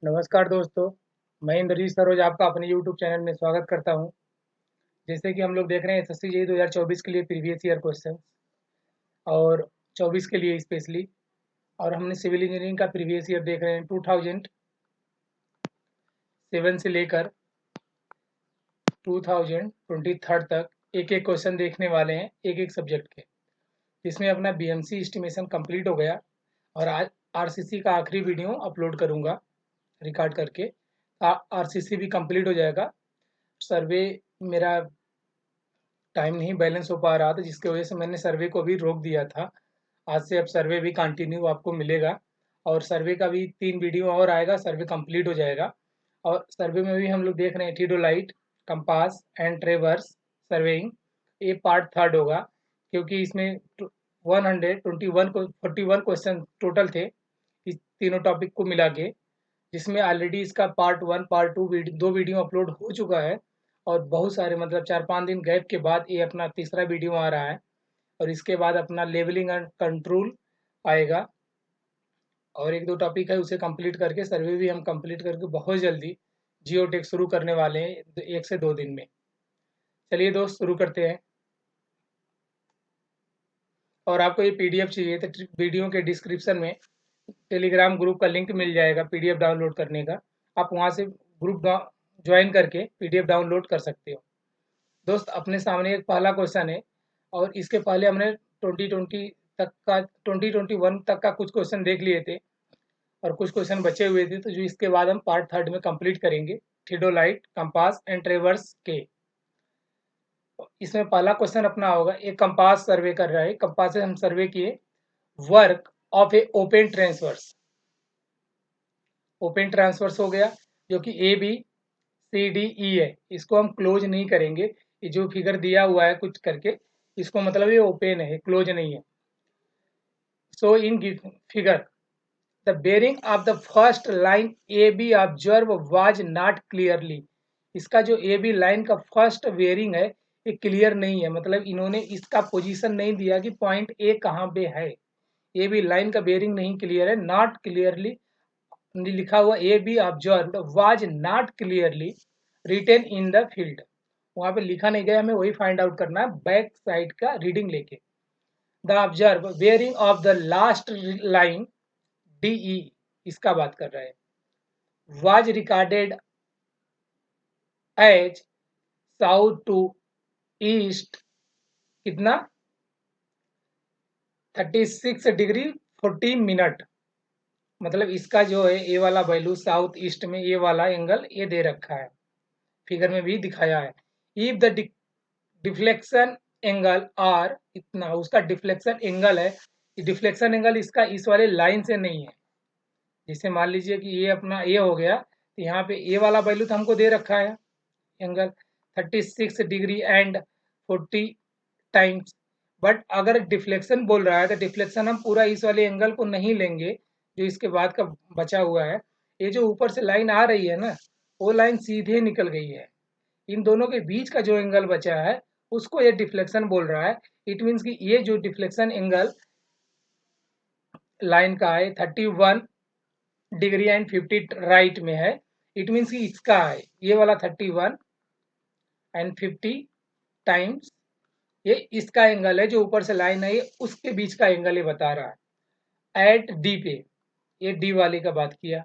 नमस्कार दोस्तों, मैं इंद्रजीत सरोज आपका अपने यूट्यूब चैनल में स्वागत करता हूं। जैसे कि हम लोग देख रहे हैं एसएससी जेईई 2024 के लिए प्रीवियस ईयर क्वेश्चन और 24 के लिए स्पेशली, और हमने सिविल इंजीनियरिंग का प्रीवियस ईयर देख रहे हैं 2007 से लेकर 2023 तक। एक एक क्वेश्चन देखने वाले हैं एक एक सब्जेक्ट के, जिसमें अपना बीएमसी एस्टिमेशन कंप्लीट हो गया और आज आरसीसी का आखिरी वीडियो अपलोड करूंगा रिकॉर्ड करके। आरसीसी भी कंप्लीट हो जाएगा। सर्वे मेरा टाइम नहीं बैलेंस हो पा रहा था, जिसकी वजह से मैंने सर्वे को भी रोक दिया था। आज से अब सर्वे भी कंटिन्यू आपको मिलेगा और सर्वे का भी 3 वीडियो और आएगा, सर्वे कंप्लीट हो जाएगा। और सर्वे में भी हम लोग देख रहे हैं थियोडोलाइट, कंपास एंड ट्रेवर्स सर्वेइंग। ये पार्ट थर्ड होगा, क्योंकि इसमें 121 को 41 क्वेश्चन टोटल थे इस तीनों टॉपिक को मिला के, जिसमें ऑलरेडी इसका पार्ट 1 पार्ट 2 दो वीडियो अपलोड हो चुका है। और बहुत सारे मतलब 4-5 दिन गैप के बाद ये अपना तीसरा वीडियो आ रहा है। और इसके बाद अपना लेवलिंग एंड कंट्रोल आएगा और एक दो टॉपिक है, उसे कंप्लीट करके सर्वे भी हम कंप्लीट करके बहुत जल्दी जियोटेक शुरू करने वाले हैं 1 से 2 दिन में। चलिए दोस्त, शुरू करते हैं। और आपको ये पीडीएफ चाहिए तो वीडियो के डिस्क्रिप्शन में टेलीग्राम ग्रुप का लिंक मिल जाएगा पीडीएफ डाउनलोड करने का। आप वहाँ से ग्रुप ज्वाइन करके पीडीएफ डाउनलोड कर सकते हो। दोस्त, अपने सामने एक पहला क्वेश्चन है और इसके पहले हमने 2020 तक का 2021 तक का कुछ क्वेश्चन देख लिए थे और कुछ क्वेश्चन बचे हुए थे, तो जो इसके बाद हम पार्ट थर्ड में कंप्लीट करेंगे थियोडोलाइट, कंपास एंड ट्रेवर्स के। इसमें पहला क्वेश्चन अपना होगा, एक कंपास सर्वे कर रहा है, कंपास से हम सर्वे किए work of A open transverse. Open transverse हो गया जो कि ए बी सी डी ई है। इसको हम क्लोज नहीं करेंगे, ये जो फिगर दिया हुआ है कुछ करके, इसको मतलब ये ओपन है, क्लोज नहीं है। So in figure the bearing of the first line A b observe was not clearly. इसका जो ए बी लाइन का फर्स्ट बेरिंग है ये क्लियर नहीं है, मतलब इन्होंने इसका पोजीशन नहीं दिया कि पॉइंट ए कहाँ पे है। ए बी लाइन का बेरिंग नहीं क्लियर है, नॉट क्लियरली लिखा हुआ, A B observed was not clearly written in the field. वहां पे लिखा नहीं गया, हमें वही फाइंड आउट करना है बैक साइड का रीडिंग लेके। The observe bearing of the last line DE, इसका बात कर रहा है, was recorded as south to east कितना 36 डिग्री 14 मिनट। मतलब इसका जो है ए वाला वैल्यू साउथ ईस्ट में, ये वाला एंगल ये दे रखा है, फिगर में भी दिखाया है। If the deflection angle are इतना, उसका डिफ्लेक्शन एंगल है, डिफ्लेक्शन एंगल इसका इस वाले लाइन से नहीं है। जैसे मान लीजिए कि ये अपना ए हो गया, तो यहाँ पे ए वाला वैल्यू तो हमको दे रखा है angle 36 degree and 40 times. But अगर डिफ्लेक्शन बोल रहा है तो डिफ्लेक्शन हम पूरा इस वाले एंगल को नहीं लेंगे जो इसके बाद का बचा हुआ है। ये जो ऊपर से लाइन आ रही है ना, वो लाइन सीधे निकल गई है, इन दोनों के बीच का जो एंगल बचा है उसको ये डिफ्लेक्शन बोल रहा है। इट मीन्स कि ये जो डिफ्लेक्शन एंगल लाइन का है 31 डिग्री एंड 50 राइट में है। इट मीन्स कि इसका है ये वाला 31 एंड 50 टाइम्स, ये इसका एंगल है जो ऊपर से लाइन है, ये उसके बीच का एंगल ये बता रहा है एट डी पे। ये डी वाले का बात किया।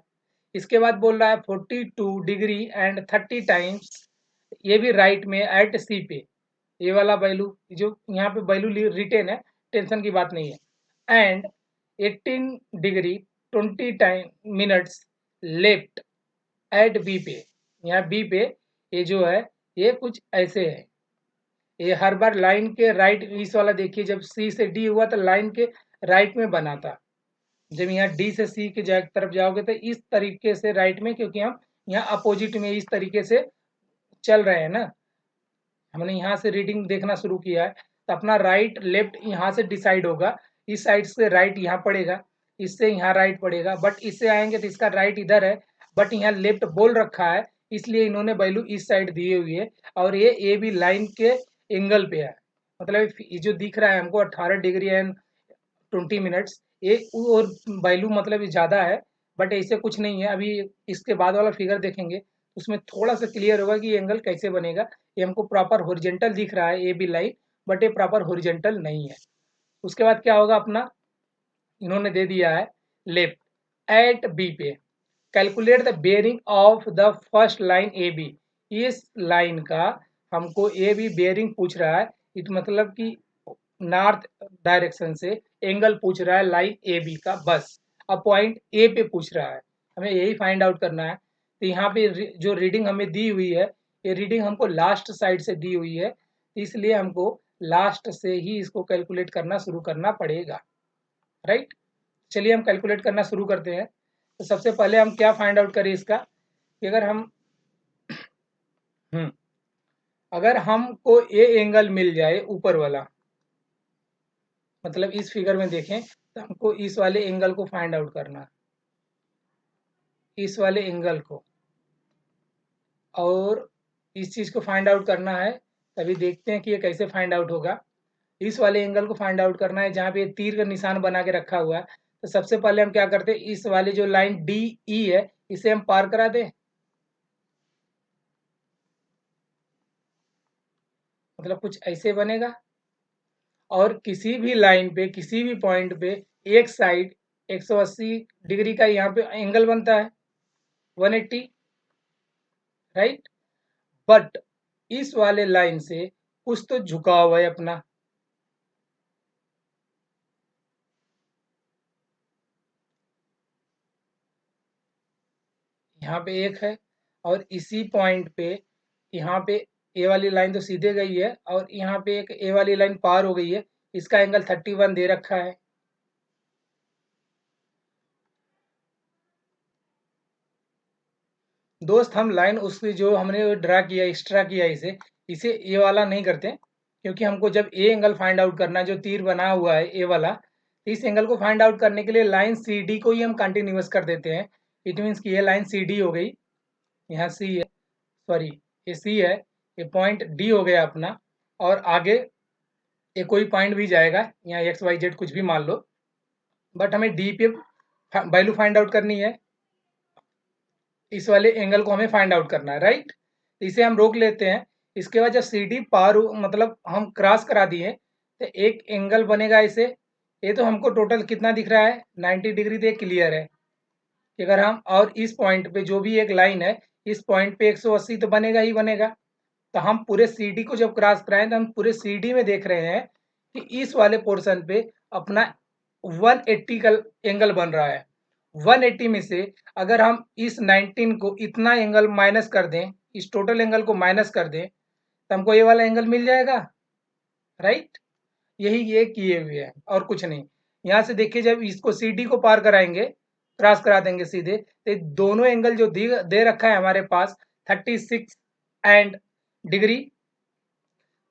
इसके बाद बोल रहा है 42 डिग्री एंड 30 टाइम्स, ये भी राइट में एट सी पे। ये वाला वैल्यू जो यहाँ पे वैल्यू रिटेन है, टेंशन की बात नहीं है। And 18 degree 20 time minutes left at B पे। यहाँ बी पे ये जो है ये कुछ ऐसे है, ये हर बार लाइन के राइट, इस वाला देखिए जब सी से डी हुआ तो लाइन के राइट में बना था, जब यहाँ डी से सी के तरफ जाओगे तो इस तरीके से राइट में, क्योंकि हम यहाँ अपोजिट में इस तरीके से चल रहे हैं ना, हमने यहाँ से रीडिंग देखना शुरू किया है, तो अपना राइट लेफ्ट यहाँ से डिसाइड होगा। इस साइड से राइट यहाँ पड़ेगा, इससे यहाँ राइट पड़ेगा, बट इससे आएंगे तो इसका राइट इधर है, बट यहाँ लेफ्ट बोल रखा है, इसलिए इन्होंने वैल्यू इस साइड दिए हुई है। और ये ए बी लाइन के एंगल पे है, मतलब ये जो दिख रहा है हमको 18 डिग्री एंड 20 मिनट्स, ये और वैल्यू मतलब ज़्यादा है, बट ऐसे कुछ नहीं है। अभी इसके बाद वाला फिगर देखेंगे उसमें थोड़ा सा क्लियर होगा कि एंगल कैसे बनेगा। ये हमको प्रॉपर हॉरिजॉन्टल दिख रहा है ए बी लाइन, बट ये प्रॉपर हॉरिजॉन्टल नहीं है। उसके बाद क्या होगा अपना, इन्होंने दे दिया है लेफ्ट एट बी पे calculate the bearing of the first line A B. इस लाइन का हमको ए बी बेयरिंग पूछ रहा है, इट मतलब कि नॉर्थ डायरेक्शन से एंगल पूछ रहा है लाइन ए बी का, बस अब पॉइंट ए पे पूछ रहा है, हमें यही फाइंड आउट करना है। तो यहाँ पे जो रीडिंग हमें दी हुई है, ये रीडिंग हमको लास्ट साइड से दी हुई है, इसलिए हमको लास्ट से ही इसको कैलकुलेट करना शुरू करना पड़ेगा, राइट। चलिए हम कैलकुलेट करना शुरू करते हैं। तो सबसे पहले हम क्या फाइंड आउट करें इसका, कि अगर हम अगर हमको ए एंगल मिल जाए ऊपर वाला, मतलब इस फिगर में देखें तो हमको इस वाले एंगल को फाइंड आउट करना, इस वाले एंगल को, और इस चीज़ को फाइंड आउट करना है। तभी देखते हैं कि ये कैसे फाइंड आउट होगा। इस वाले एंगल को फाइंड आउट करना है जहाँ पे तीर का निशान बना के रखा हुआ है। तो सबसे पहले हम क्या करते हैं, इस वाले जो लाइन डी ई है इसे हम पार करा दें, मतलब कुछ ऐसे बनेगा। और किसी भी लाइन पे किसी भी पॉइंट पे एक साइड 180 डिग्री का यहाँ पे एंगल बनता है, 180, राइट। बट इस वाले लाइन से कुछ तो झुकाव है अपना, यहाँ पे एक है, और इसी पॉइंट पे यहाँ पे ए वाली लाइन तो सीधे गई है, और यहाँ पे एक ए वाली लाइन पार हो गई है, इसका एंगल 31 दे रखा है। दोस्त हम लाइन उसकी जो हमने ड्रा किया एक्स्ट्रा किया इसे ए वाला नहीं करते, क्योंकि हमको जब ए एंगल फाइंड आउट करना है, जो तीर बना हुआ है ए वाला, इस एंगल को फाइंड आउट करने के लिए लाइन सी डी को ही हम कंटिन्यूअस कर देते हैं। इट मीन्स कि ये लाइन सी डी हो गई, यहाँ सी है, सॉरी ये सी है, ये पॉइंट डी हो गया अपना। और आगे ये कोई पॉइंट भी जाएगा, यहाँ एक्स वाई जेड कुछ भी मान लो, बट हमें डी पे वैल्यू फाइंड आउट करनी है, इस वाले एंगल को हमें फाइंड आउट करना है, राइट। इसे हम रोक लेते हैं। इसके बाद जब सी डी पार मतलब हम क्रॉस करा दिए तो एक एंगल बनेगा इसे, ये तो हमको टोटल कितना दिख रहा है, 90 डिग्री तो क्लियर है कि अगर हम, और इस पॉइंट पे जो भी एक लाइन है इस पॉइंट पे 180 तो बनेगा ही बनेगा। तो हम पूरे सी डी को जब क्रॉस कराएं तो हम पूरे सी डी में देख रहे हैं कि इस वाले पोर्शन पे अपना 180 का एंगल बन रहा है। 180 में से अगर हम इस 19 को इतना एंगल माइनस कर दें, इस टोटल एंगल को माइनस कर दें, तो हमको ये वाला एंगल मिल जाएगा, राइट। यही ये किए हुए हैं और कुछ नहीं। यहाँ से देखिए जब इसको सी डी को पार कराएंगे, क्रॉस करा देंगे सीधे, तो दोनों एंगल जो दे रखा है हमारे पास 36 and degree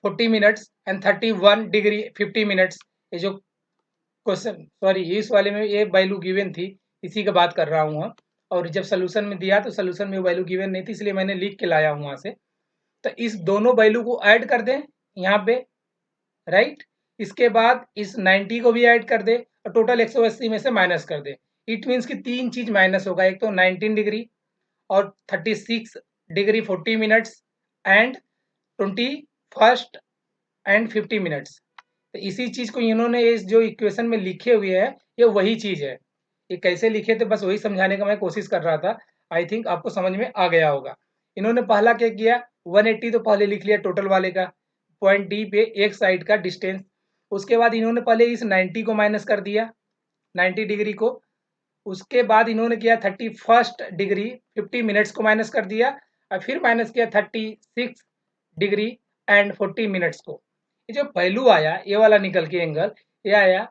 40 minutes and 31 degree 50 minutes, ये जो क्वेश्चन, सॉरी इस वाले में ये वैल्यू गिवन थी, इसी का बात कर रहा हूँ हम। और जब सोल्यूशन में दिया तो सोल्यूशन में वैल्यू गिवन नहीं थी, इसलिए मैंने लिख के लाया हूँ वहाँ से। तो इस दोनों वैल्यू को ऐड कर दें यहाँ पे, राइट। इसके बाद इस 90 को भी ऐड कर दे और टोटल 180 में से माइनस कर दे। इट मीन्स कि तीन चीज माइनस होगा, एक तो 19 डिग्री और 36 degree 40 minutes and 21 and 50 minutes. तो इसी चीज को इन्होंने इस जो इक्वेशन में लिखे हुए है, ये वही चीज है। ये कैसे लिखे थे बस वही समझाने का मैं कोशिश कर रहा था। आई थिंक आपको समझ में आ गया होगा। इन्होंने पहला क्या किया, 180 तो पहले लिख लिया टोटल वाले का, पॉइंट डी पे एक साइड का डिस्टेंस। उसके बाद इन्होंने पहले इस 90 को माइनस कर दिया, 90 डिग्री को। उसके बाद इन्होंने किया 31 डिग्री 50 मिनट्स को माइनस कर दिया, और फिर माइनस किया 36 डिग्री एंड 40 मिनट्स को। ये जो वैल्यू आया ये वाला निकल के एंगल, ये आया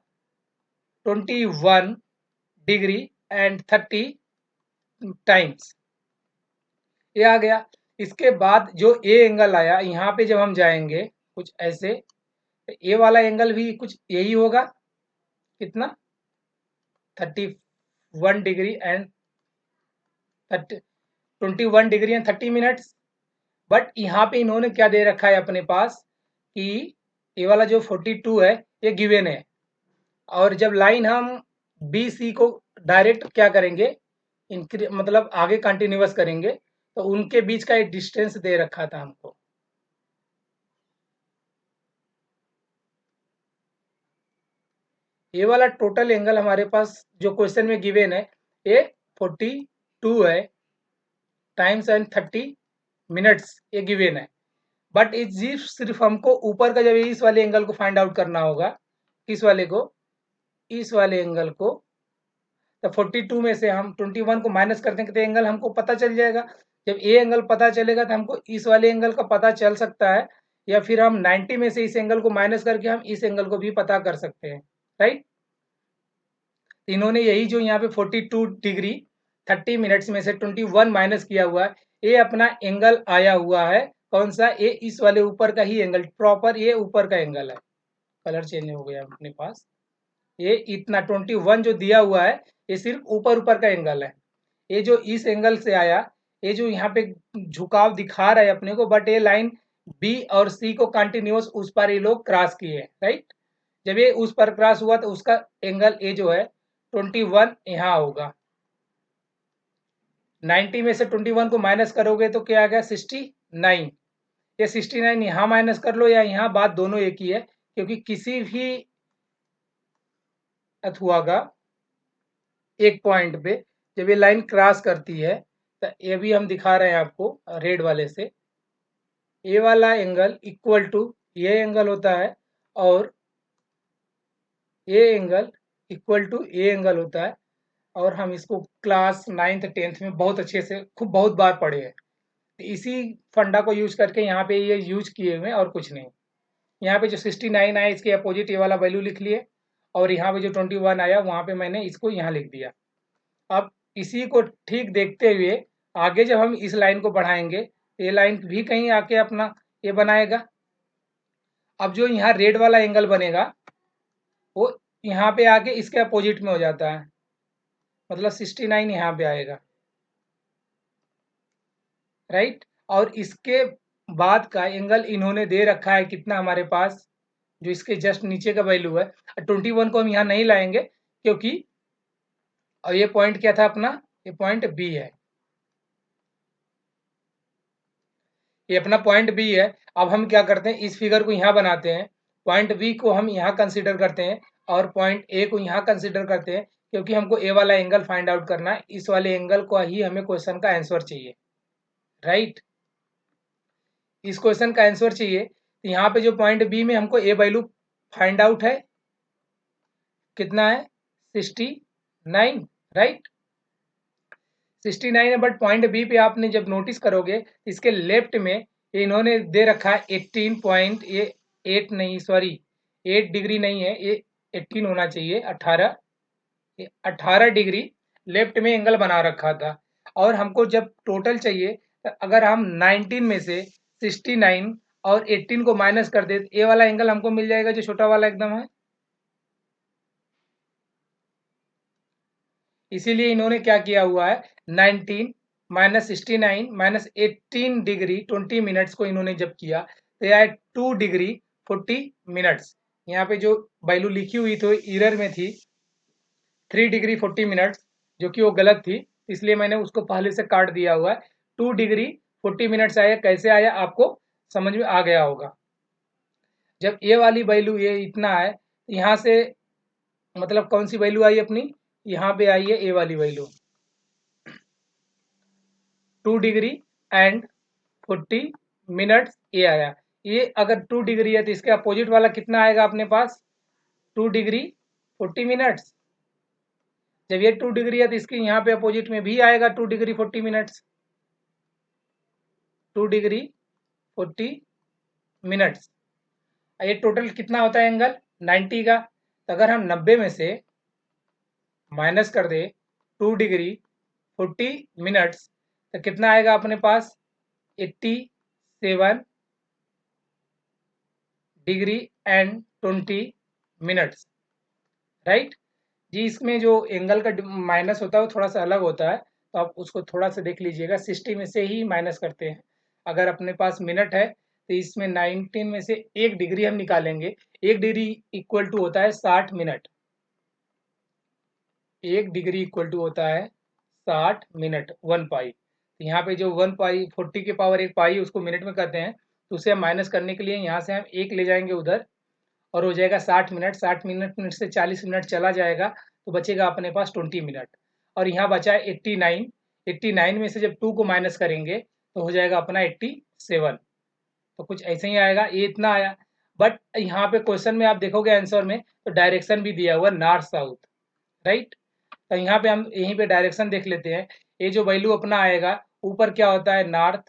21 डिग्री एंड 30 टाइम्स, ये आ गया। इसके बाद जो ए एंगल आया यहाँ पे जब हम जाएंगे कुछ ऐसे, तो ए वाला एंगल भी कुछ यही होगा, कितना 31 degree and 21 degree and 30 minutes. But यहाँ पे इन्होंने क्या दे रखा है अपने पास कि ये वाला जो 42 है ये गिवन है, और जब लाइन हम बी सी को डायरेक्ट क्या करेंगे, मतलब आगे कंटिन्यूअस करेंगे तो उनके बीच का एक डिस्टेंस दे रखा था हमको। ये वाला टोटल एंगल हमारे पास जो क्वेश्चन में गिवन है ये 42 है टाइम्स एंड 30 मिनट्स ये गिवन है। बट इस सिर्फ हमको ऊपर का जब इस वाले एंगल को फाइंड आउट करना होगा, इस वाले को, इस वाले एंगल को, तो 42 में से हम 21 को माइनस कर देंगे तो एंगल हमको पता चल जाएगा। जब ये एंगल पता चलेगा तो हमको इस वाले एंगल का पता चल सकता है, या फिर हम 90 में से इस एंगल को माइनस करके हम इस एंगल को भी पता कर सकते हैं, राइट। इन्होंने यही जो यहाँ पे 42 डिग्री 30 मिनट्स में से 21 माइनस किया हुआ है, ये अपना एंगल आया हुआ है कौन सा, ये इस वाले ऊपर का ही एंगल, प्रॉपर ये ऊपर का एंगल है। कलर चेंज हो गया अपने पास। ये इतना 21 जो दिया हुआ है ये सिर्फ ऊपर ऊपर का एंगल है। ये जो इस एंगल से आया, ये जो यहाँ पे झुकाव दिखा रहा है अपने को, बट ये लाइन बी और सी को कंटिन्यूअस उस पर ये लोग क्रॉस किए, राइट। जब ये उस पर क्रॉस हुआ तो उसका एंगल ये जो है 21 यहाँ होगा। 90 में से 21 को माइनस करोगे तो क्या आ गया 69। ये 69 यहाँ माइनस कर लो या यहाँ, बात दोनों एक ही है, क्योंकि किसी भी अथवा का एक पॉइंट पे जब ये लाइन क्रॉस करती है तो ये भी हम दिखा रहे हैं आपको रेड वाले से, ये वाला एंगल इक्वल टू ये एंगल होता है और ये एंगल इक्वल टू ये एंगल होता है। और हम इसको क्लास 9th 10th में बहुत अच्छे से खूब बहुत बार पढ़े हैं। तो इसी फंडा को यूज करके यहाँ पे ये यूज किए हुए और कुछ नहीं। यहाँ पे जो 69 आया इसके अपोजिट ये वाला वैल्यू लिख लिए, और यहाँ पे जो 21 आया वहाँ पे मैंने इसको यहाँ लिख दिया। अब इसी को ठीक देखते हुए आगे जब हम इस लाइन को बढ़ाएंगे, ये लाइन भी कहीं आके अपना ये बनाएगा। अब जो यहाँ रेड वाला एंगल बनेगा वो यहाँ पे आके इसके अपोजिट में हो जाता है, मतलब 69 यहाँ पे आएगा, राइट। और इसके बाद का एंगल इन्होंने दे रखा है कितना हमारे पास, जो इसके जस्ट नीचे का वैल्यू है 21 को हम यहाँ नहीं लाएंगे, क्योंकि और ये पॉइंट क्या था अपना, ये पॉइंट बी है, ये अपना पॉइंट बी है। अब हम क्या करते हैं, इस फिगर को यहाँ बनाते हैं, पॉइंट बी को हम यहाँ कंसीडर करते हैं और पॉइंट ए को यहाँ कंसीडर करते हैं, क्योंकि हमको ए वाला एंगल फाइंड आउट करना है। इस वाले एंगल को ही हमें क्वेश्चन का आंसर चाहिए, राइट। इस क्वेश्चन का आंसर चाहिए तो यहाँ पे जो पॉइंट बी में हमको ए वैल्यू फाइंड आउट है, कितना है 69, राइट। 69 है, बट पॉइंट बी पे आपने जब नोटिस करोगे इसके लेफ्ट में इन्होंने दे रखा है 18 पॉइंट, ये 8 नहीं, सॉरी 8 डिग्री नहीं है, ये 18 होना चाहिए, 18, 18 डिग्री लेफ्ट में एंगल बना रखा था। और हमको जब टोटल चाहिए तो अगर हम 19 में से 69 और 18 को माइनस कर दे तो ये वाला एंगल हमको मिल जाएगा जो छोटा वाला एकदम है। इसीलिए इन्होंने क्या किया हुआ है, 19 माइनस 69 माइनस 18 डिग्री 20 मिनट्स को इन्होंने जब किया तो यह 2 डिग्री 40 मिनट्स। यहाँ पे जो वैल्यू लिखी हुई थी इरर में थी 3 डिग्री 40 मिनट्स, जो कि वो गलत थी, इसलिए मैंने उसको पहले से काट दिया हुआ है। 2 डिग्री 40 मिनट्स आया, कैसे आया आपको समझ में आ गया होगा। जब ये वाली वैल्यू ये इतना है, यहाँ से मतलब कौन सी वैल्यू आई अपनी, यहाँ पे आई है ए वाली वैल्यू 2 डिग्री एंड 40 मिनट्स, ये आया। ये अगर 2 डिग्री है तो इसके अपोजिट वाला कितना आएगा अपने पास, 2 डिग्री 40 मिनट्स। जब ये 2 डिग्री है तो इसके यहाँ पे अपोजिट में भी आएगा 2 डिग्री 40 मिनट्स, 2 डिग्री 40 मिनट्स। ये टोटल कितना होता है एंगल 90 का। तो अगर हम 90 में से माइनस कर दे 2 डिग्री 40 मिनट्स तो कितना आएगा अपने पास 87 डिग्री एंड 20 मिनट्स, राइट जी। इसमें जो एंगल का माइनस होता है वो थोड़ा सा अलग होता है, तो आप उसको थोड़ा सा देख लीजिएगा। 60 में से ही माइनस करते हैं। अगर अपने पास मिनट है तो इसमें 19 में से 1 डिग्री हम निकालेंगे। 1 डिग्री इक्वल टू होता है 60 मिनट, 1 डिग्री इक्वल टू होता है 60 मिनट 1 पाई। यहाँ पे जो 1 पाई 40 के पावर 1 पाई उसको मिनट में कहते हैं, तो उसे हम माइनस करने के लिए यहाँ से हम 1 ले जाएंगे उधर और हो जाएगा 60 मिनट। 60 मिनट से 40 मिनट चला जाएगा तो बचेगा अपने पास 20 मिनट। और यहाँ बचा है 89। 89 में से जब 2 को माइनस करेंगे तो हो जाएगा अपना 87। तो कुछ ऐसे ही आएगा, ये इतना आया। बट यहाँ पे क्वेश्चन में आप देखोगे आंसर में तो डायरेक्शन भी दिया हुआ नॉर्थ साउथ, राइट। तो यहाँ पे हम यहीं पे डायरेक्शन देख लेते हैं। ये जो वैल्यू अपना आएगा ऊपर क्या होता है नॉर्थ,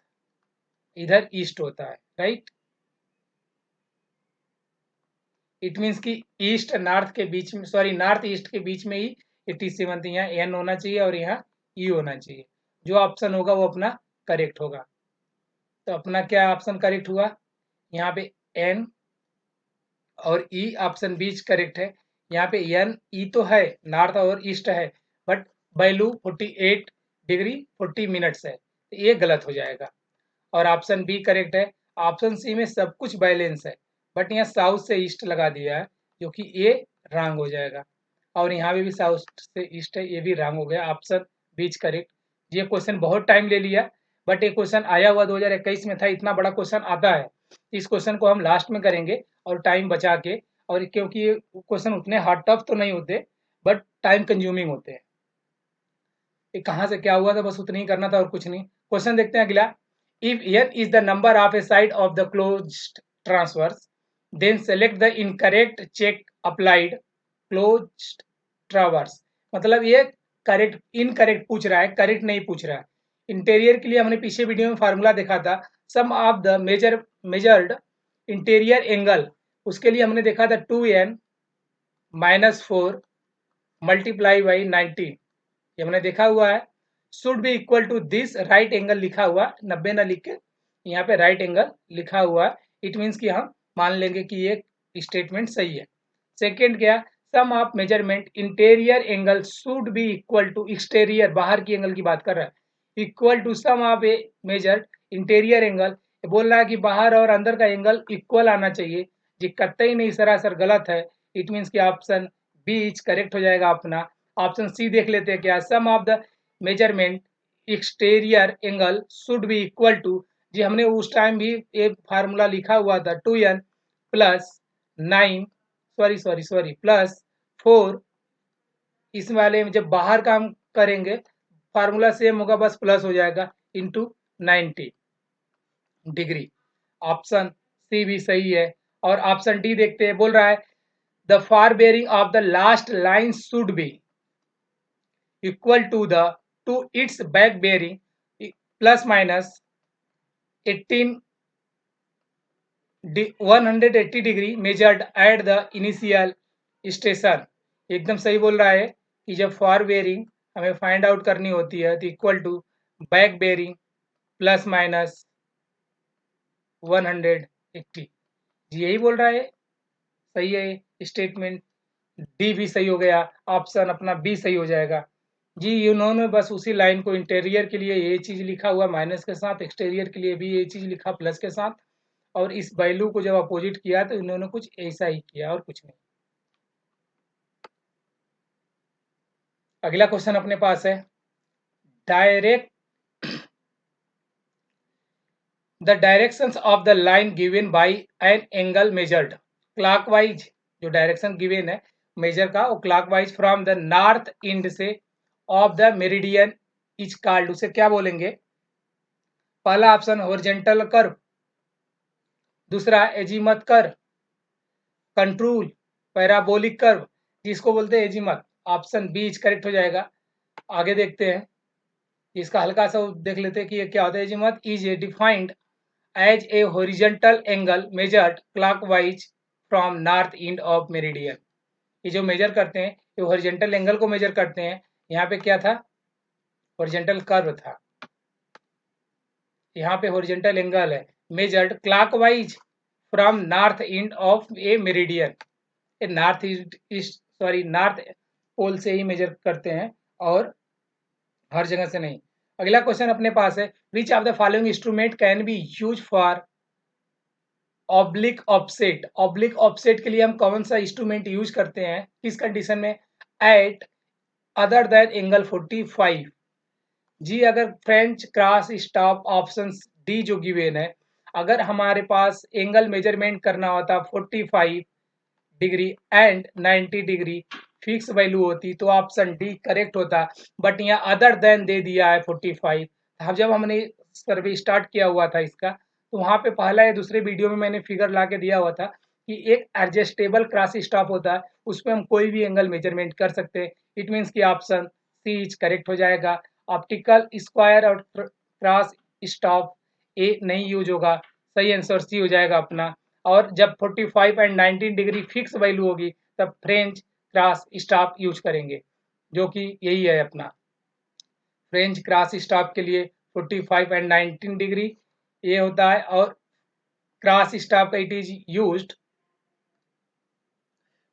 इधर ईस्ट होता है, राइट। इट मीन्स कि ईस्ट नॉर्थ के बीच में, सॉरी नॉर्थ ईस्ट के बीच में ही 87 थी। यहाँ एन होना चाहिए और यहाँ ई होना चाहिए। जो ऑप्शन होगा वो अपना करेक्ट होगा। तो अपना क्या ऑप्शन करेक्ट हुआ, यहाँ पे एन और ई ऑप्शन बीच करेक्ट है। यहाँ पे एन ई तो है, नॉर्थ और ईस्ट है, बट वैल्यू 48 डिग्री 40 मिनट्स है, तो ये गलत हो जाएगा। और ऑप्शन बी करेक्ट है। ऑप्शन सी में सब कुछ बैलेंस है, बट यहाँ साउथ से ईस्ट लगा दिया है, जो कि ये रॉन्ग हो जाएगा। और यहाँ पे भी साउथ से ईस्ट है, ये भी रॉन्ग हो गया। ऑप्शन बीच करेक्ट। ये क्वेश्चन बहुत टाइम ले लिया, बट ये क्वेश्चन आया हुआ 2021 में था। इतना बड़ा क्वेश्चन आता है, इस क्वेश्चन को हम लास्ट में करेंगे और टाइम बचा के। और क्योंकि ये क्वेश्चन उतने हार्ड टफ तो नहीं होते, बट टाइम कंज्यूमिंग होते हैं। ये कहाँ से क्या हुआ था, बस उतना ही करना था और कुछ नहीं। क्वेश्चन देखते हैं अगला। If n is the number of a side of the closed transverse, then select the incorrect check applied closed traverse। मतलब ये करेक्ट इनकरेक्ट पूछ रहा है, करेक्ट नहीं पूछ रहा है। इंटीरियर के लिए हमने पीछे वीडियो में फार्मूला देखा था, sum of the measured interior angle. उसके लिए हमने देखा था 2n माइनस 4 मल्टीप्लाई बाई 19, ये हमने देखा हुआ है। Should be equal to this right angle लिखा हुआ, 90 ना लिख के यहाँ पे राइट एंगल लिखा हुआ है। इट मीन्स कि हम मान लेंगे कि ये स्टेटमेंट सही है। सेकेंड क्या, sum of measurement interior angle should be equal to exterior, बाहर की एंगल की बात कर रहा है, equal to sum of a measured interior angle. बोल रहा है कि बाहर और अंदर का एंगल इक्वल आना चाहिए, जी कतई नहीं सरासर गलत है। इट मीन्स कि ऑप्शन बी करेक्ट हो जाएगा अपना। ऑप्शन सी देख लेते हैं क्या, sum of the measurement exterior angle should be equal to, जी हमने उस टाइम भी एक फार्मूला लिखा हुआ था 2n प्लस 9 सॉरी प्लस 4। इस वाले में जब बाहर का हम करेंगे फार्मूला सेम होगा, बस प्लस हो जाएगा इंटू 90 डिग्री। ऑप्शन सी भी सही है। और ऑप्शन डी देखते हैं, बोल रहा है the fore bearing of the last line should be equal to its back bearing plus minus 180 degree measured at the initial station. एकदम सही बोल रहा है कि जब फॉर बेरिंग हमें फाइंड आउट करनी होती है तो equal to back bearing plus minus 180, जी यही बोल रहा है। सही है स्टेटमेंट, डी भी सही हो गया, ऑप्शन अपना बी सही हो जाएगा। जी इन्होंने बस उसी लाइन को इंटीरियर के लिए ये चीज़ लिखा हुआ माइनस के साथ, एक्सटीरियर के लिए भी ये चीज़ लिखा प्लस के साथ, और इस वैल्यू को जब अपोजिट किया तो इन्होंने कुछ ऐसा ही किया और कुछ नहीं। अगला क्वेश्चन अपने पास है, direct the directions of the line given by an angle measured clockwise. जो डायरेक्शन गिवन है मेजर का वो clockwise from the north end से of the meridian is called, उसे क्या बोलेंगे। पहला ऑप्शन हॉरिजॉन्टल कर्व, दूसरा azimuth curve, control parabolic curve, जिसको बोलते हैं एजीमथ। ऑप्शन बी करेक्ट हो जाएगा। आगे देखते हैं, इसका हल्का सा देख लेते हैं कि ये क्या होता है। Azimuth is a defined as a horizontal angle measured clockwise from north end of meridian. ये जो मेजर करते हैं ये हॉरिजॉन्टल एंगल को मेजर करते हैं। यहाँ पे क्या था, हॉरिजॉन्टल कर्व था, यहाँ पे हॉरिजॉन्टल एंगल है measured clockwise from north end of a meridian. North east sorry north pole से ही मेजर करते हैं और हर जगह से नहीं। अगला क्वेश्चन अपने पास है, which of the following instrument can be use for oblique offset. Oblique offset के लिए हम कौन सा इंस्ट्रूमेंट यूज करते हैं, किस कंडीशन में, एट अदर देन एंगल 45। जी अगर French cross stop option D जो गिवन है, अगर हमारे पास एंगल मेजरमेंट करना होता 45 degree and 90 degree fix value होती तो ऑप्शन डी करेक्ट होता, बट यहाँ अदर देन दे दिया है 45। अब जब हमने सर्वे स्टार्ट किया हुआ था इसका, तो वहाँ पे पहला या दूसरे वीडियो में मैंने फिगर ला के दिया हुआ था कि एक एडजस्टेबल क्रॉस स्टॉप होता है, उसमें हम कोई भी एंगल मेजरमेंट कर सकते हैं। इट मीन्स कि ऑप्शन सी इज करेक्ट हो जाएगा। ऑप्टिकल स्क्वायर और क्रॉस स्टॉप ए नहीं यूज होगा, सही आंसर सी हो जाएगा अपना। और जब 45 एंड 19 डिग्री फिक्स वैल्यू होगी तब फ्रेंच क्रॉस स्टॉप यूज करेंगे, जो कि यही है अपना। फ्रेंच क्रॉस स्टॉप के लिए 45 एंड 19 डिग्री ये होता है, और cross staff it is used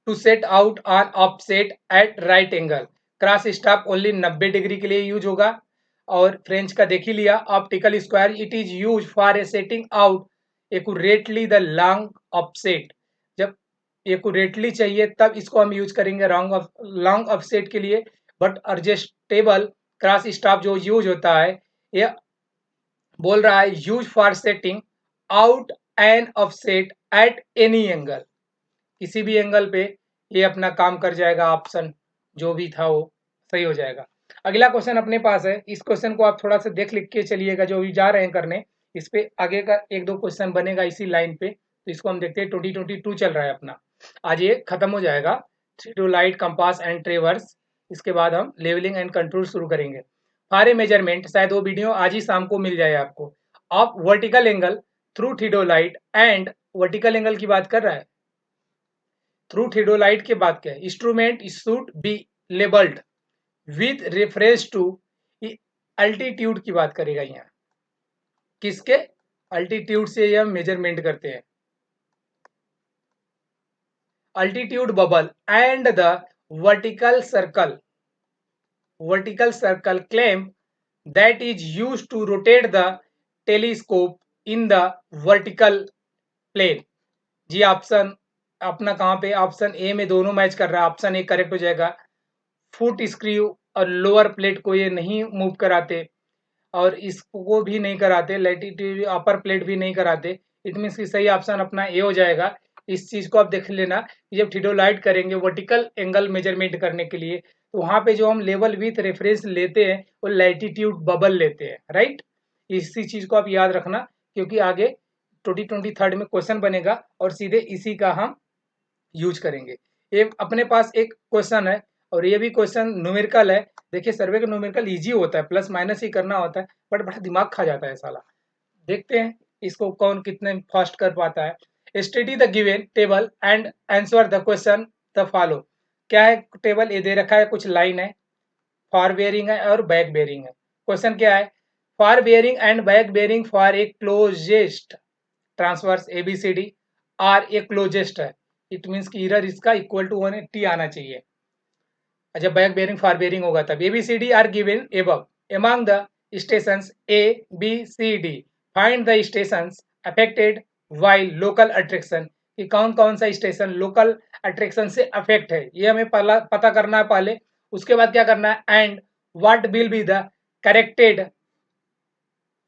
to set out on offset at right angle. Cross staff only 90 degree के लिए यूज होगा। और फ्रेंच का देख ही लिया। Optical square it is use for a setting out accurately the long offset. जब accurately चाहिए तब इसको हम यूज करेंगे लॉन्ग ऑफसेट के लिए। बट एडजस्टेबल क्रॉस स्टॉप जो यूज होता है, ये बोल रहा है use for setting out an offset at any angle. किसी भी एंगल पे ये अपना काम कर जाएगा। ऑप्शन जो भी था वो सही हो जाएगा। अगला क्वेश्चन अपने पास है, इस क्वेश्चन को आप थोड़ा सा देख लिख के चलिएगा जो भी जा रहे हैं करने। इस पे आगे का एक दो क्वेश्चन बनेगा इसी लाइन पे, तो इसको हम देखते हैं। 2022 चल रहा है अपना, आज ये खत्म हो जाएगा। थ्योडोलाइट, कंपास एंड ट्रेवर्स, इसके बाद हम लेवलिंग एंड कंट्रोल शुरू करेंगे। फारे मेजरमेंट, शायद वो वीडियो आज ही शाम को मिल जाए आपको। Of vertical angle through theodolite and, vertical angle की बात कर रहा है, थ्रू थ्योडोलाइट के बाद क्या है, instrument should be labelled with reference to, altitude की बात करेगा यहाँ। किसके अल्टीट्यूड से ये हम मेजरमेंट करते हैं। Altitude bubble and the vertical circle, vertical circle clamp that is used to rotate the telescope in the vertical plane। जी ऑप्शन अपना कहाँ पे, ऑप्शन ए में दोनों मैच कर रहा है, ऑप्शन ए करेक्ट हो जाएगा। फुट स्क्रू और लोअर प्लेट को ये नहीं मूव कराते, और इसको भी नहीं कराते, लैटिट्यूड अपर प्लेट भी नहीं कराते। इट मीन्स कि सही ऑप्शन अपना ए हो जाएगा। इस चीज को आप देख लेना, जब थ्योडोलाइट करेंगे वर्टिकल एंगल मेजरमेंट करने के लिए, तो वहां पे जो हम लेवल विथ रेफरेंस लेते हैं वो लैटिट्यूड बबल लेते हैं, राइट। इसी चीज को आप याद रखना, क्योंकि आगे 2023 में क्वेश्चन बनेगा और सीधे इसी का हम यूज करेंगे। ये अपने पास एक क्वेश्चन है, और ये भी क्वेश्चन न्यूमेरिकल है। देखिए सर्वे का न्यूमेरिकल इजी होता है, प्लस माइनस ही करना होता है, बट बड़ा दिमाग खा जाता है साला। देखते हैं इसको कौन कितने फास्ट कर पाता है। Study the given table and answer the question the follow. क्या है टेबल, ये दे रखा है, कुछ लाइन है, फॉर बेयरिंग है और बैक बेयरिंग है। क्वेश्चन क्या है, fore bearing and back bearing for a closest traverse ABCD are a closest है। इट मीन्स की इरर इसका इक्वल टू 180 आना चाहिए। जब बैक बेयरिंग फॉर बेयरिंग होगा तब। ABCD are given above among the stations A, B, C, D. Find the stations affected by local attraction। कि कौन कौन सा स्टेशन लोकल अट्रैक्शन से अफेक्ट है, ये हमें पता करना है पहले। उसके बाद क्या करना है, and what will be the corrected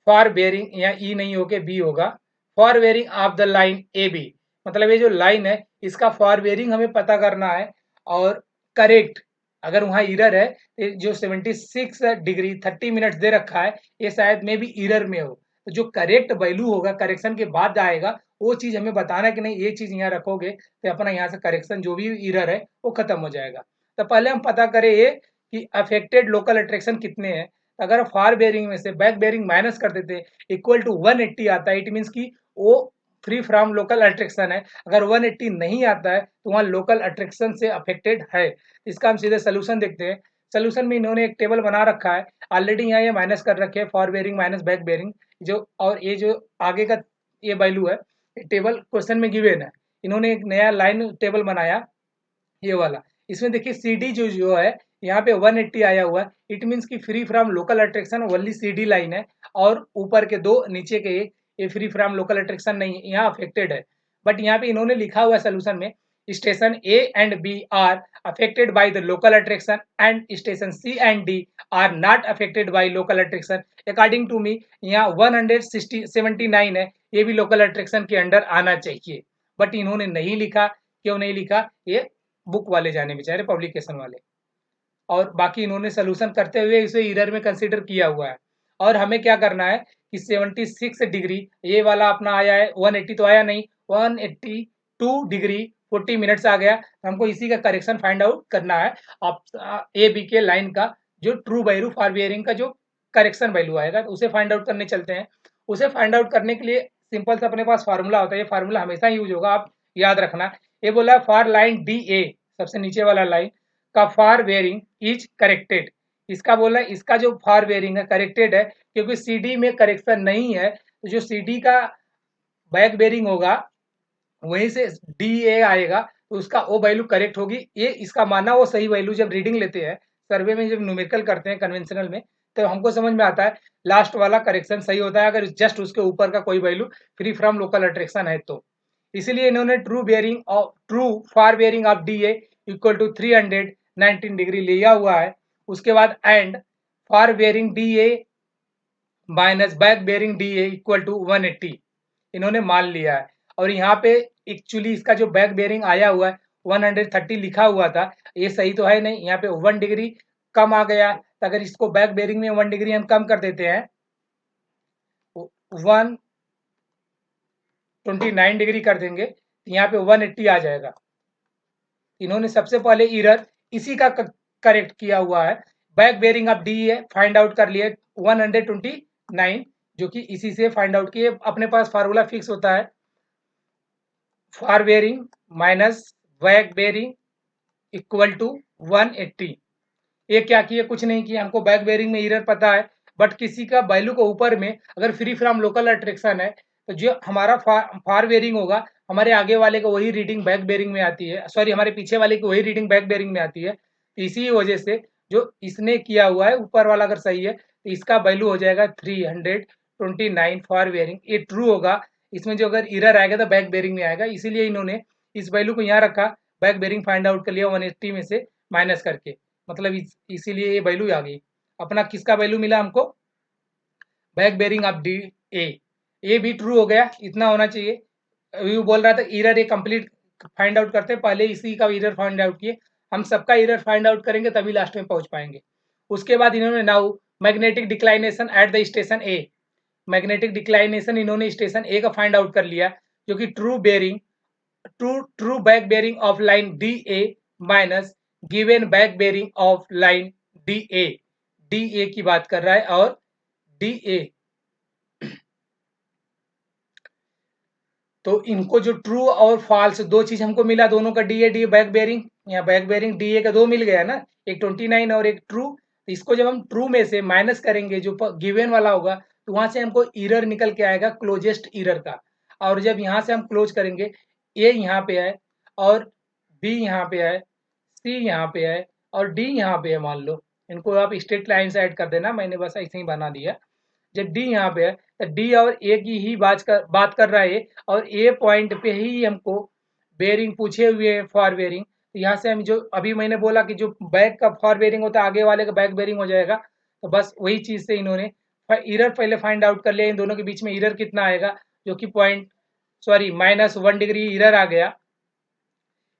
fore bearing, यहाँ ई नहीं होके बी होगा, fore bearing of the line A B. मतलब ये जो लाइन है इसका फॉर बेयरिंग हमें पता करना है, और करेक्ट अगर वहाँ इरर है तो जो 76 डिग्री 30 मिनट्स दे रखा है, ये शायद में भी इरर में हो। तो जो करेक्ट वैल्यू होगा करेक्शन के बाद आएगा, वो चीज हमें बताना है कि नहीं ये चीज यहाँ रखोगे तो अपना यहाँ से करेक्शन जो भी इरर है वो खत्म हो जाएगा। तो पहले हम पता करें ये कि अफेक्टेड लोकल अट्रैक्शन कितने हैं। अगर फॉर बेयरिंग में से बैक बेयरिंग माइनस कर देते इक्वल टू 180 आता है, इट मीन्स कि वो फ्री फ्रॉम लोकल अट्रैक्शन है। अगर 180 नहीं आता है तो वहाँ लोकल अट्रैक्शन से अफेक्टेड है। इसका हम सीधे सोल्यूशन देखते हैं। सोल्यूशन में इन्होंने एक टेबल बना रखा है, ऑलरेडी यहाँ ये माइनस कर रखे हैं for bearing minus back bearing जो, और ये जो आगे का ये वैल्यू है टेबल क्वेश्चन में गिवन है। इन्होंने एक नया लाइन टेबल बनाया ये वाला। इसमें देखिए सी डी जो जो है यहाँ पे 180 आया हुआ है, इट मीन्स की free from local attraction only C D line है, और ऊपर के दो नीचे के एक ये फ्री फ्रॉम लोकल अट्रैक्शन नहीं है, यहाँ अफेक्टेड है। बट यहाँ पे इन्होंने लिखा हुआ है सोल्यूशन में Station A and B are affected by the local attraction and station C and D are not affected by local attraction. According to me यहाँ 179 है, ये भी लोकल अट्रैक्शन के अंडर आना चाहिए, बट इन्होंने नहीं लिखा। क्यों नहीं लिखा? ये बुक वाले जाने बेचारे, पब्लिकेशन वाले। और बाकी इन्होंने सोल्यूशन करते हुए इसे इरर में कंसीडर किया हुआ है। और हमें क्या करना है कि 76 डिग्री ये वाला अपना आया है, 180 तो आया नहीं, 182 डिग्री 40 मिनट्स आ गया। हमको इसी का करेक्शन फाइंड आउट करना है। आप ए बी के लाइन का जो ट्रू वैल्यू फॉर बियरिंग का जो करेक्शन वैल्यू आएगा तो उसे फाइंड आउट करने चलते हैं। उसे फाइंड आउट करने के लिए सिंपल सा अपने पास फार्मूला होता है, ये फार्मूला हमेशा यूज होगा, आप याद रखना। ये बोला फॉर लाइन डी ए, सबसे नीचे वाला लाइन का फार बेयरिंग इज करेक्टेड। इसका बोला इसका जो फार बेयरिंग है करेक्टेड है, क्योंकि सीडी में करेक्शन नहीं है, तो जो सीडी का बैक बेयरिंग होगा वहीं से डी ए आएगा, तो उसका वो वैल्यू करेक्ट होगी। ये इसका माना वो सही वैल्यू जब रीडिंग लेते हैं सर्वे में, जब न्यूमेरिकल करते हैं कन्वेंशनल में, तो हमको समझ में आता है लास्ट वाला करेक्शन सही होता है अगर जस्ट उसके ऊपर का कोई value free from local attraction है तो। इसीलिए इन्होंने true fore bearing of D A equal to 319 degree लिया हुआ है। उसके बाद and fore bearing D A minus back bearing D A equal to 180 इन्होंने मान लिया है। और यहाँ पे एक्चुअली इसका जो बैक बेयरिंग आया हुआ है 130 लिखा हुआ था, ये सही तो है नहीं, यहाँ पे 1 डिग्री कम आ गया। तो अगर इसको बैक बेयरिंग में 1 डिग्री हम कम कर देते हैं, 129 डिग्री कर देंगे, तो यहाँ पे 180 आ जाएगा। इन्होंने सबसे पहले इरर इसी का करेक्ट किया हुआ है। Back bearing of D A find out कर लिए 129, जो कि इसी से फाइंड आउट किए। अपने पास फार्मूला फिक्स होता है fore bearing minus back bearing equal to 180। ये क्या किए? कुछ नहीं किया, हमको बैक बेयरिंग में इरर पता है, बट किसी का वैल्यू को ऊपर में अगर फ्री फ्रॉम लोकल अट्रैक्शन है तो जो हमारा फार बेयरिंग होगा हमारे आगे वाले को वही रीडिंग बैक बेयरिंग में आती है, सॉरी हमारे पीछे वाले की वही रीडिंग बैक बेयरिंग में आती है। तो इसी वजह से जो इसने किया हुआ है ऊपर वाला अगर सही है तो इसका वैल्यू हो जाएगा 329 फार बेयरिंग, ये ट्रू होगा। इसमें जो अगर इरर आएगा तो बैक बेयरिंग में आएगा, इसीलिए इन्होंने इस वैल्यू को यहाँ रखा, बैक बेयरिंग फाइंड आउट कर लिया 180 में से माइनस करके, मतलब इसीलिए ये वैल्यू आ गई। अपना किसका वैल्यू मिला हमको? बैक बेयरिंग ऑफ डी ए, ये भी ट्रू हो गया, इतना होना चाहिए। व्यू बोल रहा था इरर ये कंप्लीट फाइंड आउट करते, पहले इसी का इरर फाइंड आउट किए, हम सबका इरर फाइंड आउट करेंगे तभी लास्ट में पहुंच पाएंगे। उसके बाद इन्होंने now magnetic declination at the station A, magnetic declination इन्होंने स्टेशन ए का फाइंड आउट कर लिया, जो कि true back bearing of line D A minus given back bearing of line D A, D A की बात कर रहा है। और डी ए तो इनको जो ट्रू और फॉल्स दो चीज हमको मिला, दोनों का डी ए बैक बेयरिंग, यहाँ बैक बेयरिंग डी ए का दो मिल गया ना, एक 29 और एक ट्रू। इसको जब हम ट्रू में से माइनस करेंगे जो गिवन वाला होगा तो वहां से हमको इरर निकल के आएगा क्लोजेस्ट इरर का। और जब यहाँ से हम क्लोज करेंगे, ए यहाँ पे है और बी यहाँ पे है, सी यहाँ पे है और डी यहाँ पे है, मान लो इनको आप स्ट्रेट लाइन से ऐड कर देना, मैंने बस ऐसे ही बना दिया। जब डी यहाँ पे है तो डी और ए की ही बात कर रहा है, और ए पॉइंट पे ही हमको बेयरिंग पूछे हुए है फॉर बेयरिंग। तो यहाँ से हम जो अभी मैंने बोला कि जो बैक का फॉर बेयरिंग होता है आगे वाले का बैक बेयरिंग हो जाएगा, तो बस वही चीज से इन्होंने इरर पहले फाइंड आउट कर लिया। इन दोनों के बीच में इरर कितना आएगा, जो कि -1 डिग्री इरर आ गया।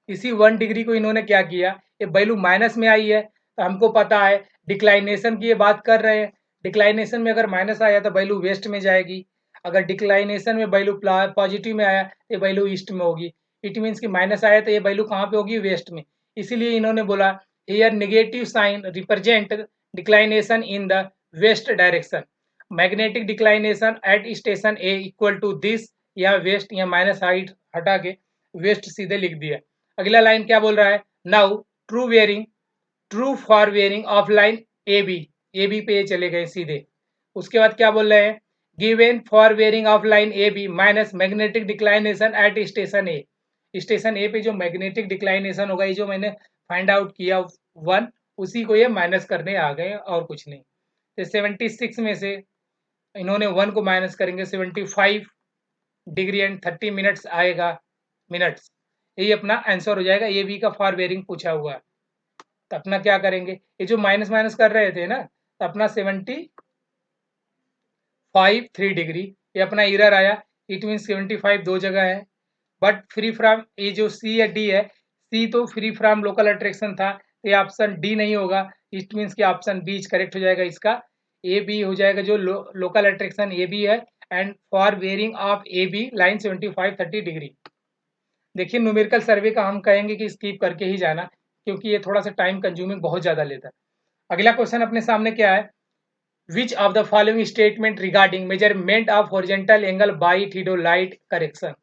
इसी 1 डिग्री को इन्होंने क्या किया, ये वैल्यू माइनस में आई है, तो हमको पता है डिक्लाइनेशन की ये बात कर रहे हैं, डिक्लाइनेशन में अगर माइनस आया तो वैल्यू वेस्ट में जाएगी, अगर डिक्लाइनेशन में वैल्यू पॉजिटिव में आया तो ये वैल्यू ईस्ट में होगी। इट मीन्स कि माइनस आया तो ये वैल्यू कहाँ पे होगी? वेस्ट में। इसीलिए इन्होंने बोला here negative sign represent declination in the west direction, magnetic declination at station A equal to this, या वेस्ट, या माइनस हाइट हटा के वेस्ट सीधे लिख दिया। अगला लाइन क्या बोल रहा है? Now true fore bearing of line A B पे ये चले गए सीधे। उसके बाद क्या बोल रहे हैं? Given fore bearing of line A b minus magnetic declination at station a, station a पे जो मैग्नेटिक डिक्लाइनेशन होगा, ये जो मैंने फाइंड आउट किया 1, उसी को ये माइनस करने आ गए और कुछ नहीं। तो 76 में से इन्होंने 1 को माइनस करेंगे, 75 डिग्री एंड 30 मिनट्स आएगा, मिनट्स यही अपना आंसर हो जाएगा। ए बी का फॉर बेरिंग पूछा हुआ है, तो अपना क्या करेंगे, ये जो माइनस माइनस कर रहे थे ना, तो अपना 75 डिग्री, ये अपना इरर आया। इट मीन 75 दो जगह है, बट फ्री फ्रॉम, ये जो सी या डी है, सी तो फ्री फ्रॉम लोकल अट्रैक्शन था, तो ये ऑप्शन डी नहीं होगा। इट मीन्स कि ऑप्शन बी करेक्ट हो जाएगा इसका। ए बी हो जाएगा, जो लोकल अट्रैक्शन ए बी है, and fore bearing of A B line 75-30 degree. देखिए न्यूमेरिकल सर्वे का हम कहेंगे कि स्किप करके ही जाना, क्योंकि ये थोड़ा सा टाइम कंज्यूमिंग बहुत ज़्यादा लेता है। अगला क्वेश्चन अपने सामने क्या है, which of the following statement regarding measurement of horizontal angle by थियोडाइट करेक्शन।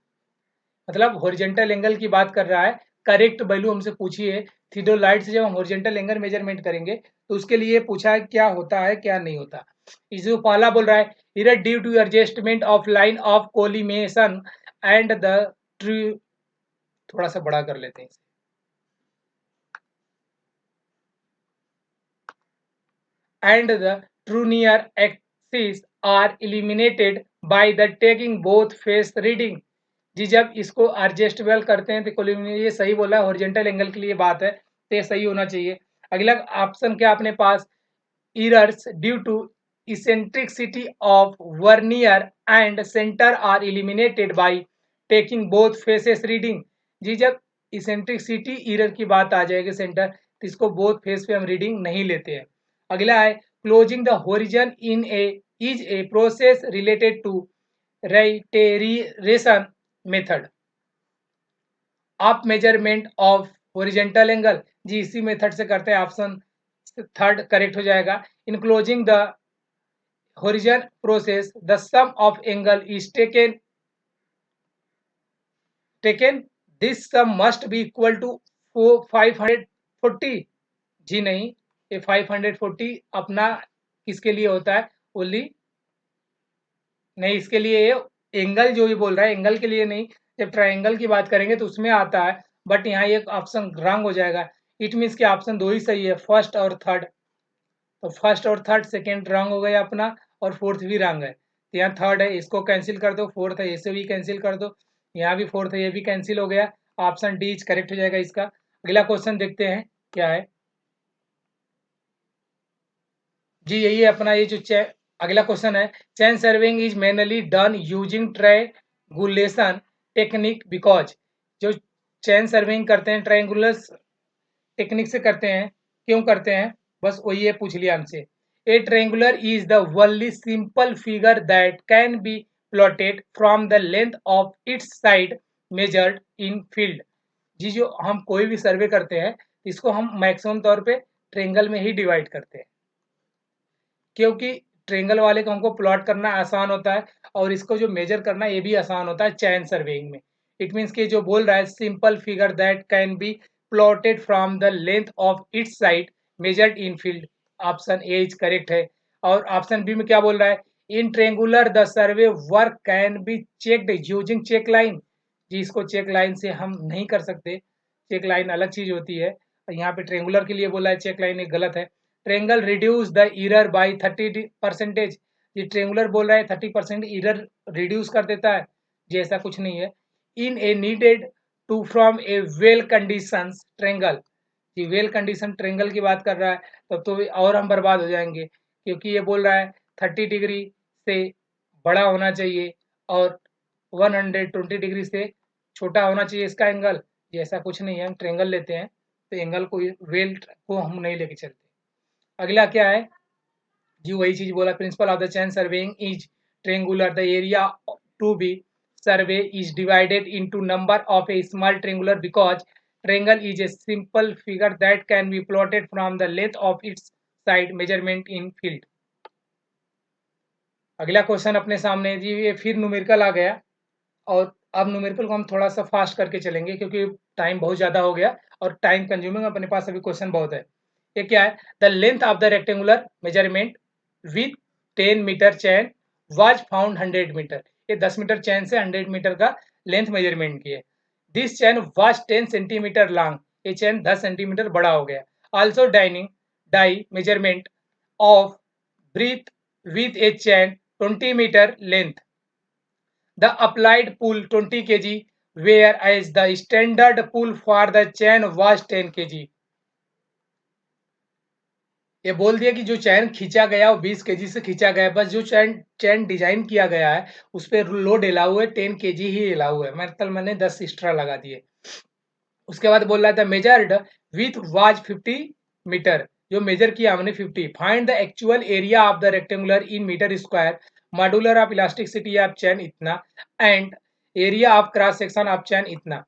मतलब हॉरिजॉन्टल एंगल की बात कर रहा है, करेक्ट वैल्यू हमसे पूछी है। थियोडाइट से जब हम हॉरिजॉन्टल एंगल मेजरमेंट करेंगे तो उसके लिए पूछा है क्या होता है क्या नहीं होता। इस जो पहला बोल रहा है, error due to adjustment of line of collimation and the true, थोड़ा सा बड़ा कर लेते हैं इसे, and the true near axis are eliminated by the taking both face reading। जी जब इसको एडजस्टेबल करते हैं तो कोलिमिनेशन, ये सही बोला है, हॉरिजॉन्टल एंगल के लिए बात है, तो ये सही होना चाहिए। अगला ऑप्शन क्या अपने पास, errors due to eccentricity of vernier and center are eliminated by taking both faces reading। जी जब इसेंट्रिसिटी एरर की बात आ जाएगी सेंटर, तो इसको बोथ फेस पे हम रीडिंग नहीं लेते हैं। अगला है, closing the horizon in a is a process related to reiteration method of measurement of horizontal angle. जी इसी मेथड से करते हैं, ऑप्शन थर्ड करेक्ट हो जाएगा। इन closing the horizon process, the sum of angle is taken, this sum must be equal to 540। जी नहीं, ये 540 अपना किसके लिए होता है, ओनली नहीं, इसके लिए ये एंगल जो ये बोल रहा है एंगल के लिए नहीं, जब ट्रायंगल की बात करेंगे तो उसमें आता है, बट यहाँ ये ऑप्शन रॉन्ग हो जाएगा। इट मीन्स कि ऑप्शन दो ही सही है, फर्स्ट और थर्ड। तो फर्स्ट और थर्ड, सेकेंड रॉन्ग हो गया अपना, और फोर्थ भी रॉन्ग है। तो यहाँ थर्ड है, इसको कैंसिल कर दो, फोर्थ है इसे भी कैंसिल कर दो, यहाँ भी फोर्थ है ये भी कैंसिल हो गया। ऑप्शन डी करेक्ट हो जाएगा इसका। अगला क्वेश्चन देखते हैं क्या है। जी यही है अपना ये जो अगला क्वेश्चन है, chain surveying is manually done using triangulation technique because. जो चैन सर्विंग करते हैं ट्रायंगुलर टेक्निक से करते हैं, क्यों करते हैं, बस वही ये पूछ लिया हमसे। A triangular is the only simple figure that can be plotted from the length of its side measured in field. जी जो हम कोई भी सर्वे करते हैं, इसको हम मैक्सिमम तौर पे ट्रेंगल में ही डिवाइड करते हैं, क्योंकि ट्रेंगल वाले को हमको प्लॉट करना आसान होता है, और इसको जो मेजर करना ये भी आसान होता है चैन सर्वेइंग में। इट मीन्स कि जो बोल रहा है, simple figure that can be plotted from the length of its side measured in field, option a is correct है। और ऑप्शन बी में क्या बोल रहा है, in triangular the survey work can be checked using check line. जी इसको check line से हम नहीं कर सकते, चेक लाइन अलग चीज होती है, यहाँ पे ट्रेंगुलर के लिए बोला है, चेक लाइन एक गलत है। Triangle reduce the error by 30%। ये ट्रेंगुलर बोल रहा है 30% इरर रिड्यूस कर देता है, जी ऐसा कुछ नहीं है। In a needed to from a well condition triangle, ये वेल कंडीशन ट्रेंगल की बात कर रहा है, तब तो और हम बर्बाद हो जाएंगे, क्योंकि ये बोल रहा है 30 डिग्री से बड़ा होना चाहिए और 120 डिग्री से छोटा होना चाहिए इसका एंगल। ये ऐसा कुछ नहीं है, हम ट्रेंगल लेते हैं, तो एंगल को वेल को हम नहीं लेके चलते। अगला क्या है, जी वही चीज बोला, principle of the chain surveying is triangular the area to be survey is divided into number of a small triangular because triangle is a simple figure that can be plotted from the length of its side measurement in field. अगला question अपने सामने जी, ये फिर numerical आ गया, और अब numerical को हम थोड़ा सा फास्ट करके चलेंगे, क्योंकि टाइम बहुत ज़्यादा हो गया और टाइम कंज्यूमिंग अपने पास अभी क्वेश्चन बहुत है। ये क्या है, the length of the rectangular measurement with 10 metre chain was found 100 metre. ये 10 मीटर चैन से 100 मीटर का लेंथ मेजरमेंट की है। This chain was 10 centimetre long, ये चैन 10 सेंटीमीटर बड़ा हो गया। Also the measurement of breadth with a chain 20 metre length, the applied pull 20 kg whereas the standard pull for the chain was 10 kg। ये बोल दिया कि जो चैन खींचा गया वो 20 केजी से खींचा गया है, बस जो चैन चैन डिजाइन किया गया है उस पर लोड अलाउ है 10 केजी ही अलाउ है, मतलब मैंने 10 एक्स्ट्रा लगा दिए। उसके बाद बोल रहा था मेजर्ड विथ वाज 50 मीटर, जो मेजर किया हमने 50। Find the actual area of the rectangular in meter square, modular of elasticity of chain इतना, and area of cross section of chain इतना।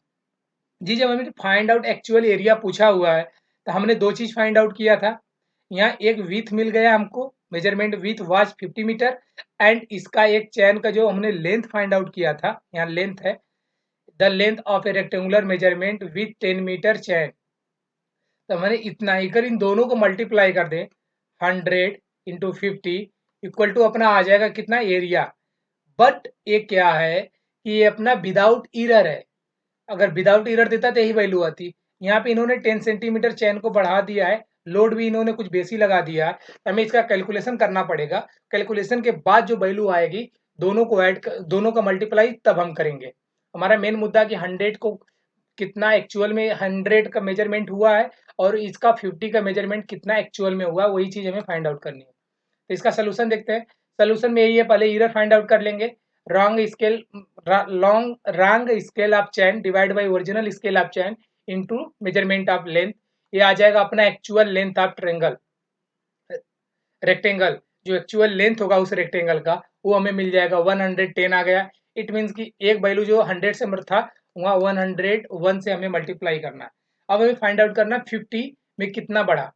जी जब हमें फाइंड आउट एक्चुअल एरिया पूछा हुआ है तो हमने दो चीज फाइंड आउट किया था। यहाँ एक विथ मिल गया हमको, measurement with was 50 metre, and इसका एक चैन का जो हमने लेंथ फाइंड आउट किया था, यहाँ लेंथ है the length of a rectangular measurement with 10 metre chain. तो मैंने इतना ही कर इन दोनों को मल्टीप्लाई कर दें 100 इंटू 50 इक्वल टू अपना आ जाएगा कितना एरिया। बट ये क्या है कि ये अपना विदाउट इरर है, अगर विदाउट इरर देता तो यही वैल्यू आती। यहाँ पे इन्होंने 10 सेंटीमीटर चैन को बढ़ा दिया है, लोड भी इन्होंने कुछ बेसी लगा दिया है, हमें इसका कैलकुलेशन करना पड़ेगा। कैलकुलेशन के बाद जो वैल्यू आएगी दोनों को ऐड, दोनों का मल्टीप्लाई तब हम करेंगे। हमारा मेन मुद्दा कि 100 को कितना एक्चुअल में 100 का मेजरमेंट हुआ है और इसका 50 का मेजरमेंट कितना एक्चुअल में हुआ, वही चीज हमें फाइंड आउट करनी है। तो इसका सोल्यूशन देखते हैं। सोल्यूशन में यही है, पहले इरर फाइंड आउट कर लेंगे। Wrong scale, wrong scale of chain divide by original scale of chain into measurement of length, ये आ जाएगा अपना actual length of triangle rectangle. जो एक्चुअल लेंथ होगा उस रेक्टेंगल का वो हमें मिल जाएगा 110 आ गया। इट मीन्स कि एक वैल्यू जो 100 से था वहाँ 101 से हमें मल्टीप्लाई करना है। अब हमें फाइंड आउट करना 50 में कितना बढ़ा।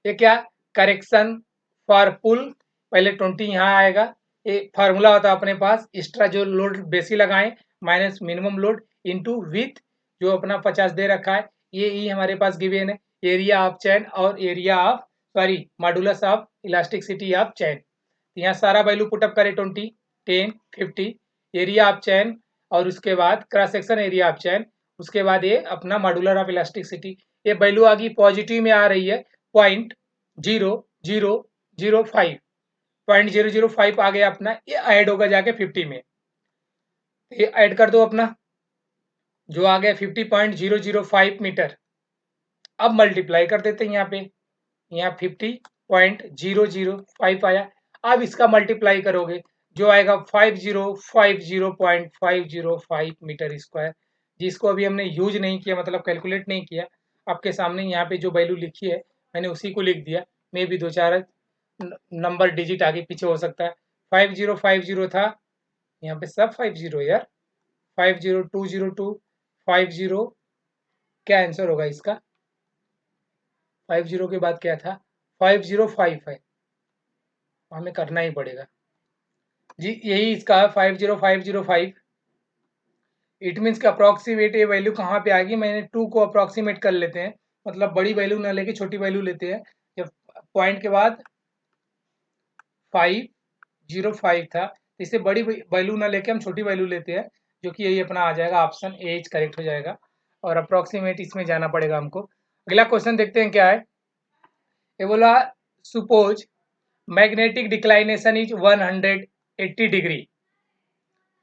ये क्या करेक्शन फॉर पुल, पहले 20 यहाँ आएगा। ये फार्मूला होता है अपने पास, एक्स्ट्रा जो लोड बेसी लगाएं minus minimum load into with जो अपना 50 दे रखा है, ये ई हमारे पास गिवन है। एरिया ऑफ चैन और area of sorry modulus of elasticity of chain. यहाँ सारा वैल्यू पुटअप करें 20 10 50 एरिया ऑफ चैन और उसके बाद क्रॉस सेक्शन एरिया ऑफ चैन, उसके बाद ये अपना मॉडुलर ऑफ इलास्टिसिटी। ये वैल्यू आ गई पॉजिटिव में आ रही है 0.0005, 0.005 आ गया अपना, ये ऐड होगा जाके 50 में। ये ऐड कर दो अपना जो आ गया 50.005 मीटर। अब मल्टीप्लाई कर देते हैं यहाँ पे, यहाँ 50.005 आया। अब इसका मल्टीप्लाई करोगे जो आएगा 5050.505 मीटर स्क्वायर, जिसको अभी हमने यूज नहीं किया, मतलब कैलकुलेट नहीं किया। आपके सामने यहाँ पे जो वैल्यू लिखी है मैंने उसी को लिख दिया, मे भी दो चार नंबर डिजिट आगे पीछे हो सकता है। 5050 था, यहाँ पे सब 50 यार, 50202 50, क्या आंसर होगा इसका? 50 के बाद क्या था? 505 है, हमें करना ही पड़ेगा जी, यही इसका 50505। इट मीन्स का अप्रॉक्सीमेट ये वैल्यू कहाँ पे आएगी, मैंने 2 को अप्रॉक्सीमेट कर लेते हैं, मतलब बड़ी वैल्यू ना लेके छोटी वैल्यू लेते हैं। जब पॉइंट के बाद 505 था, इसे बड़ी वैल्यू ना लेके हम छोटी वैल्यू लेते हैं, जो कि यही अपना आ जाएगा, ऑप्शन ए करेक्ट हो जाएगा। और अप्रॉक्सीमेट इसमें जाना पड़ेगा हमको। अगला क्वेश्चन देखते हैं क्या है। ये बोला suppose magnetic declination is 180 degree.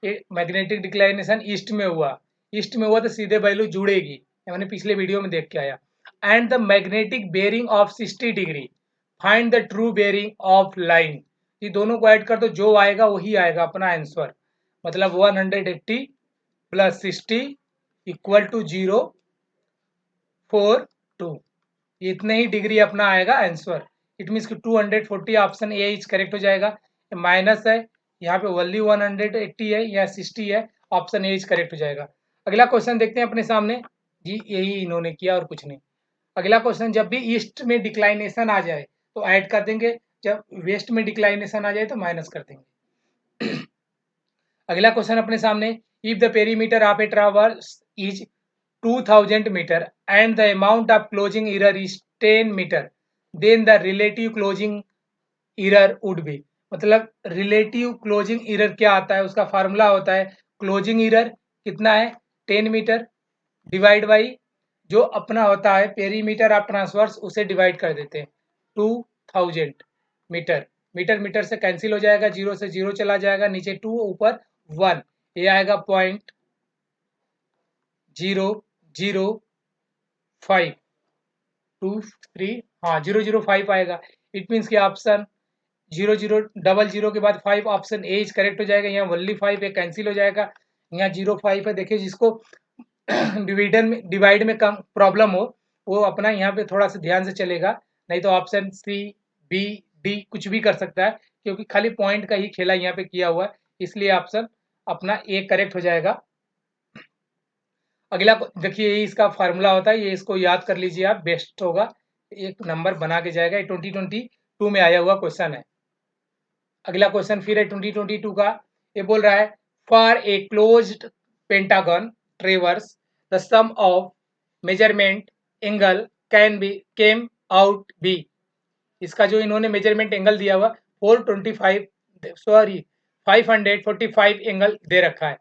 Magnetic declination east में हुआ तो सीधे वैल्यू जुड़ेगी, मैंने पिछले वीडियो में देख के आया। And the magnetic bearing of 60 degree, find the true bearing of line. ये दोनों को ऐड कर दो, जो आएगा वही आएगा अपना आंसर, मतलब 180 प्लस 60 इक्वल टू 042, इतने ही डिग्री अपना आएगा आंसर। इट मीन्स कि 240 ऑप्शन ए इज करेक्ट हो जाएगा। माइनस है यहाँ पे वैल्यू 180 है या 60 है, ऑप्शन ए इज करेक्ट हो जाएगा। अगला क्वेश्चन देखते हैं अपने सामने जी, यही इन्होंने किया और कुछ नहीं। अगला क्वेश्चन, जब भी ईस्ट में डिक्लाइनेशन आ जाए तो ऐड कर देंगे, जब वेस्ट में डिक्लाइनेशन आ जाए तो माइनस कर देंगे। अगला क्वेश्चन अपने सामने, if the perimeter of a traverse is 2000 metre and the amount of closing error is 10 metre, then the relative closing error would be. मतलब रिलेटिव क्लोजिंग एरर क्या आता है, उसका फार्मूला होता है क्लोजिंग एरर कितना है 10 मीटर डिवाइड बाई जो अपना होता है पेरीमीटर ऑफ ट्रांसवर्स, उसे डिवाइड कर देते हैं 2000 मीटर। मीटर मीटर से कैंसिल हो जाएगा, जीरो से जीरो चला जाएगा, नीचे 2 ऊपर 1, ये आएगा 005 23 हाँ 005 आएगा। इट मीन्स कि ऑप्शन 0000 के बाद 5 ऑप्शन ए इज करेक्ट हो जाएगा। यहाँ वनली 5 है, कैंसिल हो जाएगा। यहाँ 05 है। देखिए जिसको डिवाइड में कम प्रॉब्लम हो वो अपना यहाँ पे थोड़ा सा ध्यान से चलेगा, नहीं तो ऑप्शन सी बी डी कुछ भी कर सकता है, क्योंकि खाली पॉइंट का ही खेला यहाँ पे किया हुआ है, इसलिए ऑप्शन अपना ए करेक्ट हो जाएगा। अगला देखिए ये इसका फार्मूला होता है, ये इसको याद कर लीजिए आप, बेस्ट होगा, एक नंबर बना के जाएगा। 2022 में आया हुआ क्वेश्चन है। अगला क्वेश्चन फिर है 2022 का। ये बोल रहा है for a closed pentagon traverse the sum of measurement angle can be came out be. इसका जो इन्होंने मेजरमेंट एंगल दिया हुआ 545 एंगल दे रखा है,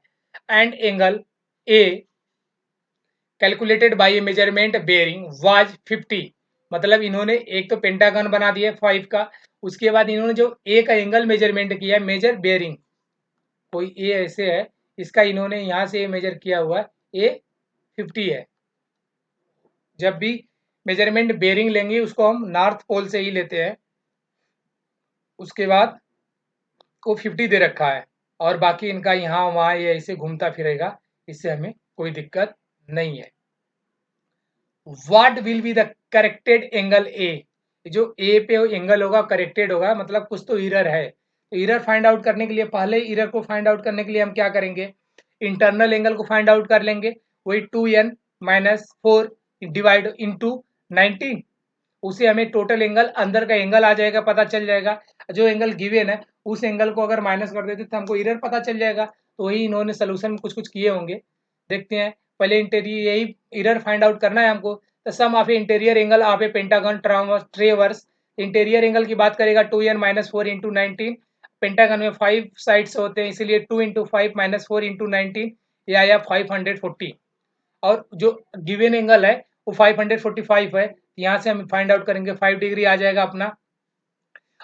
and angle A calculated by A measurement bearing was 50। मतलब इन्होंने एक तो पेंटागन बना दिया 5 का, उसके बाद इन्होंने जो ए का एंगल मेजरमेंट किया है मेजर बेयरिंग, कोई ए ऐसे है, इसका इन्होंने यहाँ से मेजर किया हुआ ए 50 है। जब भी मेजरमेंट बेयरिंग लेंगे उसको हम नॉर्थ पोल से ही लेते हैं, उसके बाद को 50 दे रखा है, और बाकी इनका यहाँ वहाँ ये ऐसे घूमता फिरेगा, इससे हमें कोई दिक्कत नहीं है। What will be the corrected angle A, जो ए पे एंगल होगा करेक्टेड होगा, मतलब कुछ तो इरर है। तो इरर फाइंड आउट करने के लिए, पहले इरर को फाइंड आउट करने के लिए हम क्या करेंगे, इंटरनल एंगल को फाइंड आउट कर लेंगे, वही 2n माइनस 4 डिवाइड इंटू 19, उसे हमें टोटल एंगल अंदर का एंगल आ जाएगा, पता चल जाएगा। जो एंगल गिवन है उस एंगल को अगर माइनस कर देते तो हमको इरर पता चल जाएगा। तो वही इन्होंने सोल्यूशन में कुछ कुछ किए होंगे, देखते हैं। पहले इंटीरियर यही इरर फाइंड आउट करना है हमको। The sum of interior angle of a pentagon traverse, interior angle की बात करेगा 2n माइनस 4 इंटू 19, पेंटागन में 5 साइड्स होते हैं, इसीलिए 2 इंटू 5 माइनस 4 इंटू 19, ये आया 540। और जो गिवन एंगल है वो 545 है, यहाँ से हम फाइंड आउट करेंगे 5 डिग्री आ जाएगा अपना।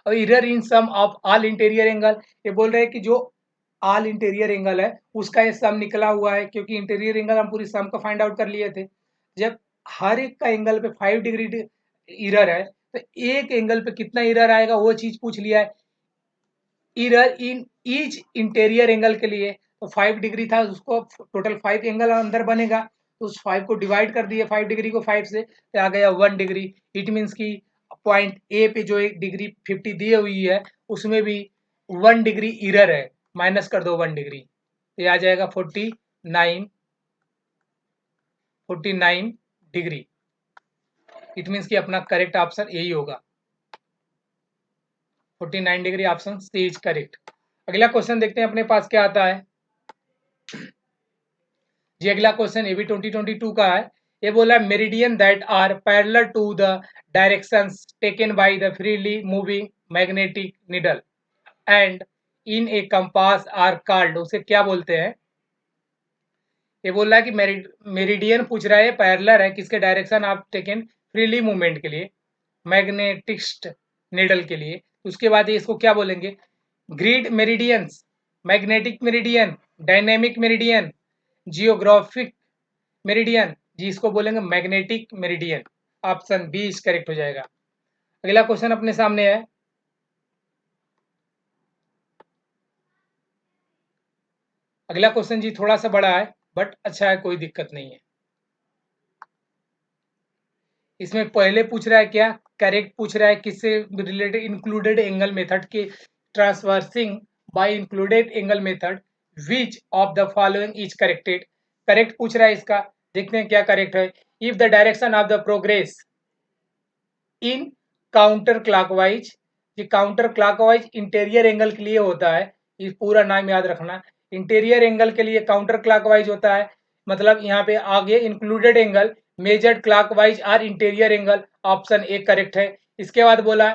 और error in sum of all interior angle, ये बोल रहे हैं कि जो ऑल इंटीरियर एंगल है उसका ये सम निकला हुआ है, क्योंकि इंटीरियर एंगल हम पूरी सम का फाइंड आउट कर लिए थे। जब हर एक का एंगल पे 5 डिग्री इरर है तो एक एंगल पे कितना इरर आएगा वो चीज पूछ लिया है। Error in each interior angle के लिए तो 5 डिग्री था, उसको टोटल 5 एंगल अंदर बनेगा, तो उस 5 को डिवाइड कर दिए 5 डिग्री को 5 से, तो आ गया 1 डिग्री। इट मीन्स की पॉइंट ए पे जो एक डिग्री 50 दी हुई है उसमें भी 1 डिग्री इरर है, माइनस कर दो 1 डिग्री, ये आ जाएगा 49 डिग्री। इट मीन्स कि अपना करेक्ट ऑप्शन यही होगा, 49 degree, option C is correct. अगला क्वेश्चन देखते हैं अपने पास क्या आता है जी। अगला क्वेश्चन ये भी 2022 का है। ये बोला meridian that are parallel to the directions taken by the freely moving magnetic needle and in a compass are called, उसे क्या बोलते हैं। ये बोल रहा है कि मेरिडियन पूछ रहा है, पैरेलल है किसके, डायरेक्शन आप टेकन फ्रीली मूवमेंट के लिए, मैग्नेटिस्ट निडल के लिए। उसके बाद ये इसको क्या बोलेंगे, grid meridians, magnetic meridian, dynamic meridian, geographic meridian, जिसको बोलेंगे magnetic meridian. Option B is correct हो जाएगा। अगला क्वेश्चन अपने सामने है। अगला क्वेश्चन जी थोड़ा सा बड़ा है बट अच्छा है, कोई दिक्कत नहीं है। इसमें पहले पूछ रहा है क्या, करेक्ट पूछ रहा है किससे रिलेटेड, इंक्लूडेड एंगल मेथड के, transversing by included angle method which of the following is corrected. Correct पूछ रहा है इसका, देखते हैं क्या करेक्ट है। If the direction of the progress in counter clockwise, ये काउंटर क्लॉकवाइज इंटीरियर एंगल के लिए होता है, ये पूरा नाम याद रखना। इंटीरियर एंगल के लिए काउंटर क्लॉकवाइज होता है, मतलब यहाँ पे आगे included angle measured clockwise are interior angle, option A correct है। इसके बाद बोला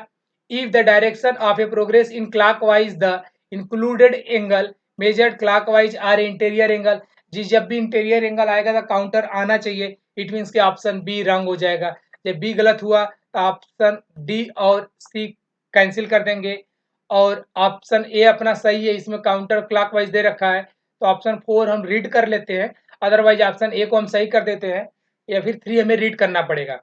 if the direction of a progress in clockwise the included angle measured clockwise are interior angle, जी जब भी इंटीरियर एंगल आएगा तो काउंटर आना चाहिए, इट मीन्स कि ऑप्शन बी रंग हो जाएगा। जब बी गलत हुआ तो ऑप्शन डी और सी कैंसिल कर देंगे, और ऑप्शन ए अपना सही है, इसमें काउंटर क्लॉकवाइज दे रखा है, तो ऑप्शन 4 हम रीड कर लेते हैं। अदरवाइज ऑप्शन ए को हम सही कर देते हैं या फिर 3 हमें रीड करना पड़ेगा।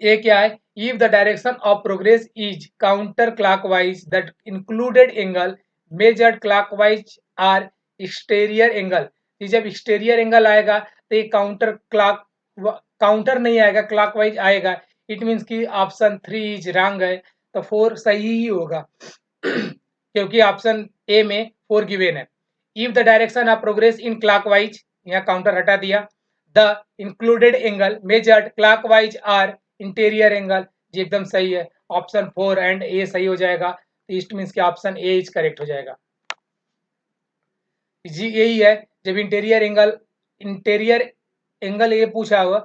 ये क्या है, if the direction of progress is counter clockwise that included angle measured clockwise are exterior angle. जब एक्सटीरियर एंगल आएगा तो ये काउंटर नहीं आएगा, क्लॉकवाइज आएगा। इट मीन्स कि ऑप्शन 3 इज रॉन्ग है, तो 4 सही ही होगा क्योंकि ऑप्शन ए में 4 गिवन है। If the direction of progress in clockwise, यहाँ काउंटर हटा दिया, the included angle measured clockwise are interior angle, जी एकदम सही है, ऑप्शन 4 एंड ए सही हो जाएगा। इट मीन्स कि ऑप्शन ए इज करेक्ट हो जाएगा। जी यही है, जब इंटीरियर एंगल ये पूछा हुआ,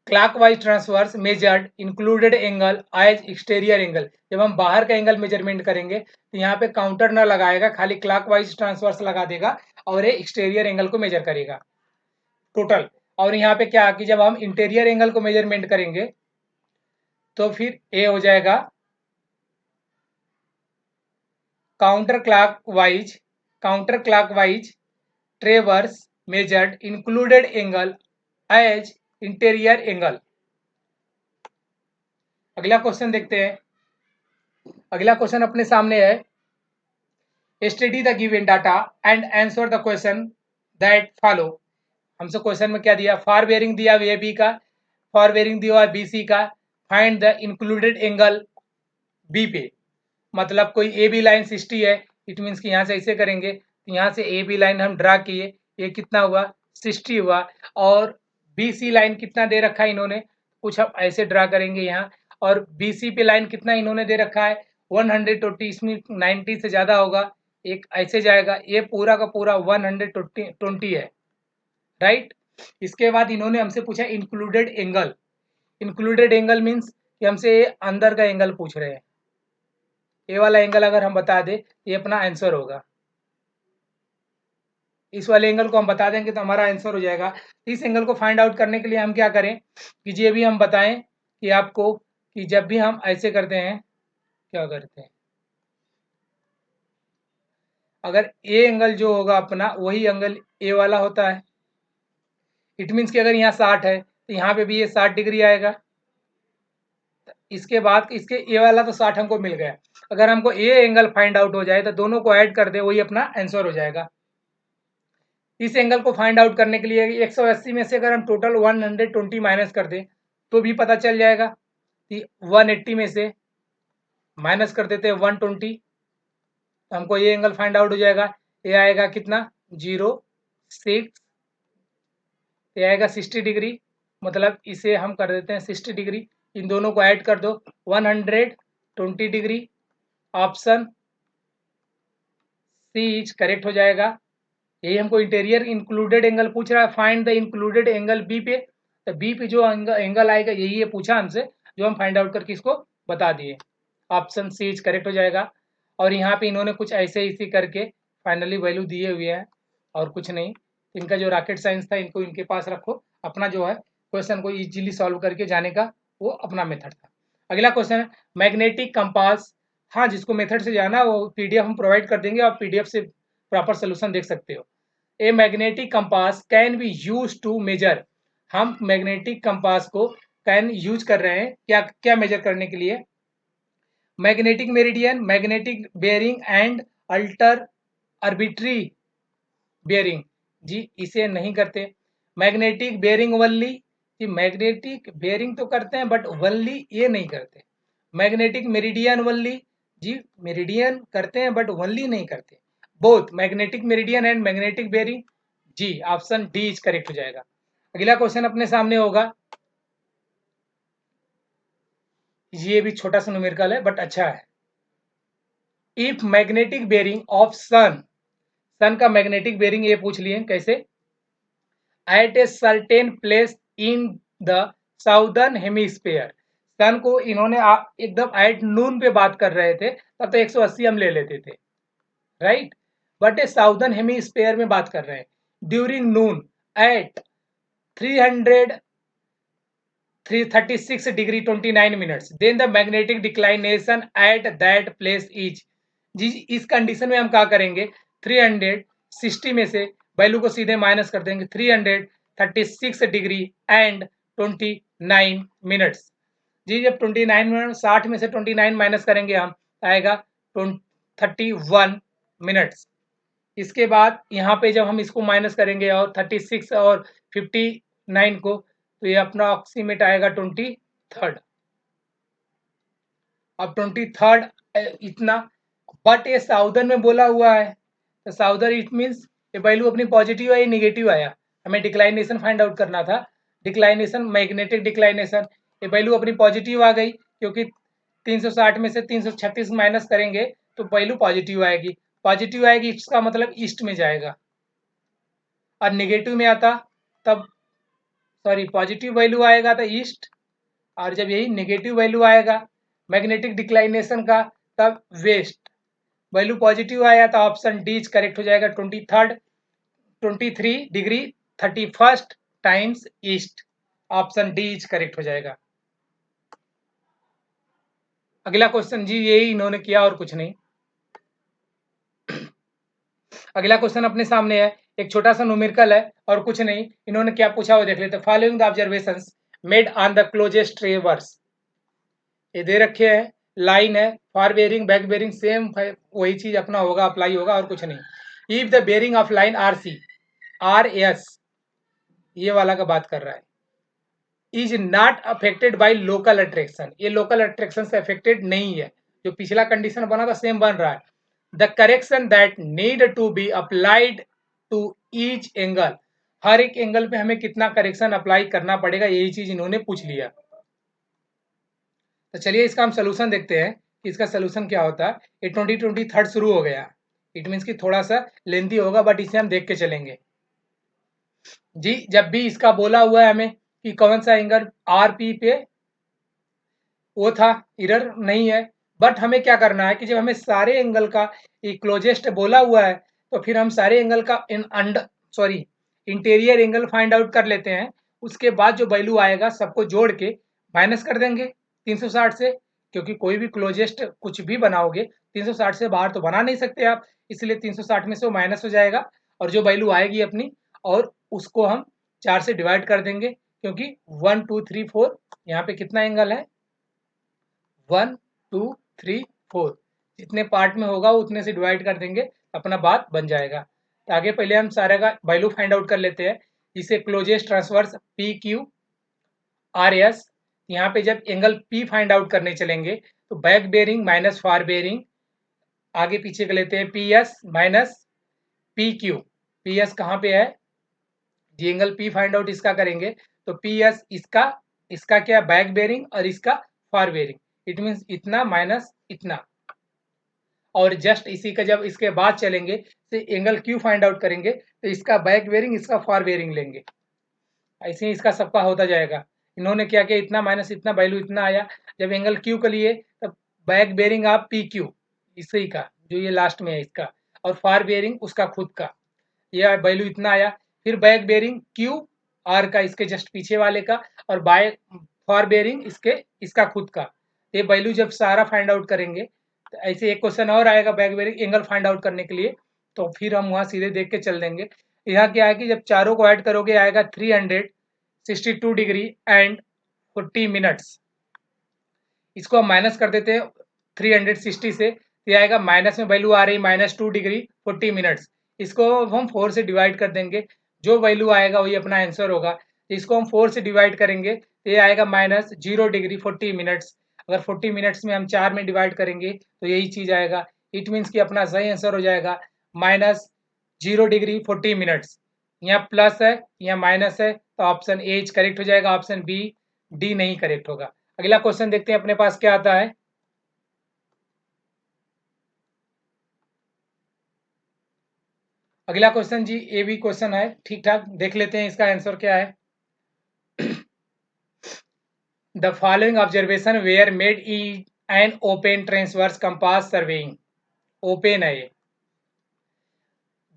clockwise transverse measured included angle as exterior angle, जब हम बाहर का एंगल मेजरमेंट करेंगे तो यहाँ पे काउंटर ना लगाएगा, खाली क्लॉकवाइज ट्रांसवर्स लगा देगा और ये एक्सटीरियर एंगल को मेजर करेगा टोटल। और यहाँ पे क्या कि जब हम इंटीरियर एंगल को मेजरमेंट करेंगे तो फिर ए हो जाएगा counter clockwise traverse measured included angle as interior angle. अगला क्वेश्चन देखते हैं। अगला क्वेश्चन अपने सामने है, study the given data and answer the question that follow. हमसे क्वेश्चन में क्या दिया, फॉर बेरिंग दिया ए बी का, फॉर बेरिंग दिया बी सी का, find the included angle B पे। मतलब कोई ए बी लाइन 60 है, इट मीन्स कि यहाँ से ऐसे करेंगे, यहाँ से ए बी लाइन हम ड्रा किए, ये कितना हुआ 60 हुआ, और बी सी लाइन कितना दे रखा है इन्होंने, कुछ हम ऐसे ड्रा करेंगे यहाँ, और बी सी पे लाइन कितना इन्होंने दे रखा है 120, इसमें 90 से ज़्यादा होगा, एक ऐसे जाएगा, ये पूरा का पूरा 120 है, राइट। इसके बाद इन्होंने हमसे पूछा included angle. Included angle means कि हमसे अंदर का एंगल पूछ रहे हैं, ये वाला एंगल अगर हम बता दें ये अपना आंसर होगा, इस वाले एंगल को हम बता देंगे तो हमारा आंसर हो जाएगा। इस एंगल को फाइंड आउट करने के लिए हम क्या करें कि ये भी हम बताएं कि आपको कि जब भी हम ऐसे करते हैं क्या करते हैं, अगर ए एंगल जो होगा अपना वही एंगल ए वाला होता है, इट मीन्स कि अगर यहाँ 60 है तो यहाँ पे भी ये 60 डिग्री आएगा। इसके बाद इसके ए वाला तो 60 हमको मिल गया, अगर हमको ए एंगल फाइंड आउट हो जाए तो दोनों को ऐड कर दे, वही अपना आंसर हो जाएगा। इस एंगल को फाइंड आउट करने के लिए 180 में से अगर हम टोटल 120 माइनस कर दें तो भी पता चल जाएगा कि 180 में से माइनस कर देते हैं 120, तो हमको ये एंगल फाइंड आउट हो जाएगा। ये आएगा कितना 06, ये आएगा 60 डिग्री, मतलब इसे हम कर देते हैं 60 डिग्री, इन दोनों को ऐड कर दो 120 degree, option C is correct हो जाएगा। यही हमको इंटीरियर इंक्लूडेड एंगल पूछ रहा है, find the included angle B पे, तो बी पे जो एंगल आएगा यही है पूछा हमसे, जो हम फाइंड आउट करके इसको बता दिए, ऑप्शन सी इज करेक्ट हो जाएगा। और यहाँ पे इन्होंने कुछ ऐसे इसी करके फाइनली वैल्यू दिए हुए हैं और कुछ नहीं, इनका जो रॉकेट साइंस था इनको इनके पास रखो, अपना जो है क्वेश्चन को इजीली सॉल्व करके जाने का वो अपना मेथड था। अगला क्वेश्चन है मैग्नेटिक कंपास। हाँ, जिसको मेथड से जाना वो पीडीएफ हम प्रोवाइड कर देंगे, आप पीडीएफ से प्रॉपर सोल्यूशन देख सकते हो। A magnetic compass can be use to measure, हम मैग्नेटिक कंपास को कैन यूज कर रहे हैं क्या क्या मेजर करने के लिए, magnetic meridian, magnetic bearing and alter arbitrary bearing, जी इसे नहीं करते। मैग्नेटिक बेयरिंग वनली, जी मैग्नेटिक बेयरिंग तो करते हैं बट वनली ये नहीं करते। मैग्नेटिक मेरिडियन वनली, जी मेरिडियन करते हैं बट वनली नहीं करते। Both magnetic meridian and magnetic bearing, ji option D is correct हो जाएगा। अगला क्वेश्चन अपने सामने होगा, ये भी छोटा सा न्यूमेरिकल है बट अच्छा है। If magnetic bearing of sun, sun का मैग्नेटिक बेयरिंग ये पूछ लिए कैसे, at a certain place in the southern hemisphere, sun को इन्होंने एकदम एट नून पे बात कर रहे थे, तब तो 180 हम ले लेते थे, right, but a southern hemisphere में बात कर रहे हैं, during noon at 300 336 degree 29 minutes, then the magnetic declination at that place is, जी इस कंडीशन में हम क्या करेंगे 360 में से वैल्यू को सीधे माइनस कर देंगे 336 डिग्री एंड 29 मिनट्स। जी जब 29 मिनट 60 में से 29 माइनस करेंगे हम आएगा 31 मिनट्स। इसके बाद यहाँ पे जब हम इसको माइनस करेंगे और 36 और 59 को तो ये अप्रॉक्सीमेट आएगा 23rd। अब 23rd इतना, बट ये साउदर्न में बोला हुआ है तो साउदर्न इट मीन्स ये वैल्यू अपनी पॉजिटिव है नेगेटिव आया, हमें डिक्लाइनेशन फाइंड आउट करना था। डिक्लाइनेशन मैग्नेटिक डिक्लाइनेशन, ये वैल्यू अपनी पॉजिटिव आ गई क्योंकि 360 में से 336 माइनस करेंगे तो वैल्यू पॉजिटिव आएगी। पॉजिटिव आएगी इसका मतलब ईस्ट में जाएगा, और नेगेटिव में आता तब सॉरी पॉजिटिव वैल्यू आएगा तो ईस्ट, और जब यही नेगेटिव वैल्यू आएगा मैग्नेटिक डिक्लाइनेशन का तब वेस्ट। वैल्यू पॉजिटिव आया तो ऑप्शन डी करेक्ट हो जाएगा 23 degree 31 times east, option D correct हो जाएगा। अगला क्वेश्चन जी यही इन्होंने किया और कुछ नहीं। अगला क्वेश्चन अपने सामने है, एक छोटा सा न्यूमेरिकल है और कुछ नहीं। इन्होंने क्या पूछा वो देख लेते। Following the observations made on the closed traverse, ये दे रखे हैं, लाइन है, fore bearing back bearing same वही चीज अपना होगा, अप्लाई होगा और कुछ नहीं। If the bearing of line R C R S, ये वाला का बात कर रहा है, is not affected by local attraction, ये लोकल अट्रैक्शन से अफेक्टेड नहीं है, जो पिछला कंडीशन बना था सेम बन रहा है। The correction that need to be applied to each angle, हर एक एंगल पे हमें कितना करेक्शन अप्लाई करना पड़ेगा, यही चीज इन्होंने पूछ लिया। तो चलिए इसका हम सोल्यूशन देखते हैं कि इसका सोल्यूशन क्या होता है। ये 2023 शुरू हो गया, इट मीन्स कि थोड़ा सा लेंथी होगा बट इसे हम देख के चलेंगे। जी जब भी इसका बोला हुआ है हमें कि कौन सा एंगल आर पी पे वो था, इरर नहीं है, बट हमें क्या करना है कि जब हमें सारे एंगल का क्लोजेस्ट बोला हुआ है तो फिर हम सारे एंगल का इंटीरियर एंगल फाइंड आउट कर लेते हैं। उसके बाद जो वैल्यू आएगा सबको जोड़ के माइनस कर देंगे 360 से, क्योंकि कोई भी क्लोजेस्ट कुछ भी बनाओगे 360 से बाहर तो बना नहीं सकते आप, इसलिए 360 में से वो माइनस हो जाएगा और जो वैल्यू आएगी अपनी और उसको हम 4 से डिवाइड कर देंगे, क्योंकि 1 2 3 4 यहाँ पे कितना एंगल है 1 2 3 4, जितने पार्ट में होगा उतने से डिवाइड कर देंगे, अपना बात बन जाएगा। तो आगे पहले हम सारे का वैल्यू फाइंड आउट कर लेते हैं। इसे closest transverse P Q R S, यहाँ पे जब एंगल पी फाइंड आउट करने चलेंगे तो back bearing minus fore bearing, आगे पीछे कर लेते हैं P S minus P Q. P S कहाँ पे है जी, एंगल पी फाइंड आउट इसका करेंगे तो पी एस इसका इसका क्या बैक बेरिंग और इसका फॉर बेरिंग, इट मीन्स इतना माइनस इतना, और जस्ट इसी का जब इसके बाद चलेंगे तो एंगल क्यू फाइंड आउट करेंगे तो इसका बैक बेरिंग इसका फॉर बेरिंग लेंगे, ऐसे ही इसका सबका होता जाएगा। इन्होंने क्या किया इतना माइनस इतना वैल्यू इतना आया, जब एंगल क्यू के लिए तब बैक बेरिंग आप पी क्यू इसी का जो ये लास्ट में है इसका, और फॉर बेरिंग उसका खुद का, यह वैल्यू इतना आया। फिर बैक बेरिंग क्यू आर का इसके जस्ट पीछे वाले का, और बाय फॉर बेरिंग इसका खुद का, ये वैल्यू जब सारा फाइंड आउट करेंगे तो ऐसे एक क्वेश्चन और आएगा back bearing angle find out करने के लिए, तो फिर हम वहाँ सीधे देख के चल देंगे। यहाँ क्या है कि जब चारों को ऐड करोगे आएगा 362 डिग्री एंड 40 मिनट्स, इसको हम माइनस कर देते हैं 360 से, ये आएगा माइनस में वैल्यू आ रही -2 डिग्री 40 मिनट्स, इसको हम 4 से डिवाइड कर देंगे, जो वैल्यू आएगा वही अपना आंसर होगा। इसको हम 4 से डिवाइड करेंगे तो ये आएगा -0 डिग्री 40 मिनट्स, अगर 40 मिनट्स में हम 4 में डिवाइड करेंगे तो यही चीज आएगा, इट मीन्स कि अपना सही आंसर हो जाएगा -0 डिग्री 40 मिनट्स। यहाँ प्लस है यहाँ माइनस है तो ऑप्शन ए करेक्ट हो जाएगा, ऑप्शन बी डी नहीं करेक्ट होगा। अगला क्वेश्चन देखते हैं अपने पास क्या आता है। अगला क्वेश्चन जी ए बी क्वेश्चन है, ठीक ठाक देख लेते हैं इसका आंसर क्या है। The following observation were made in an open transverse compass surveying, open है ये,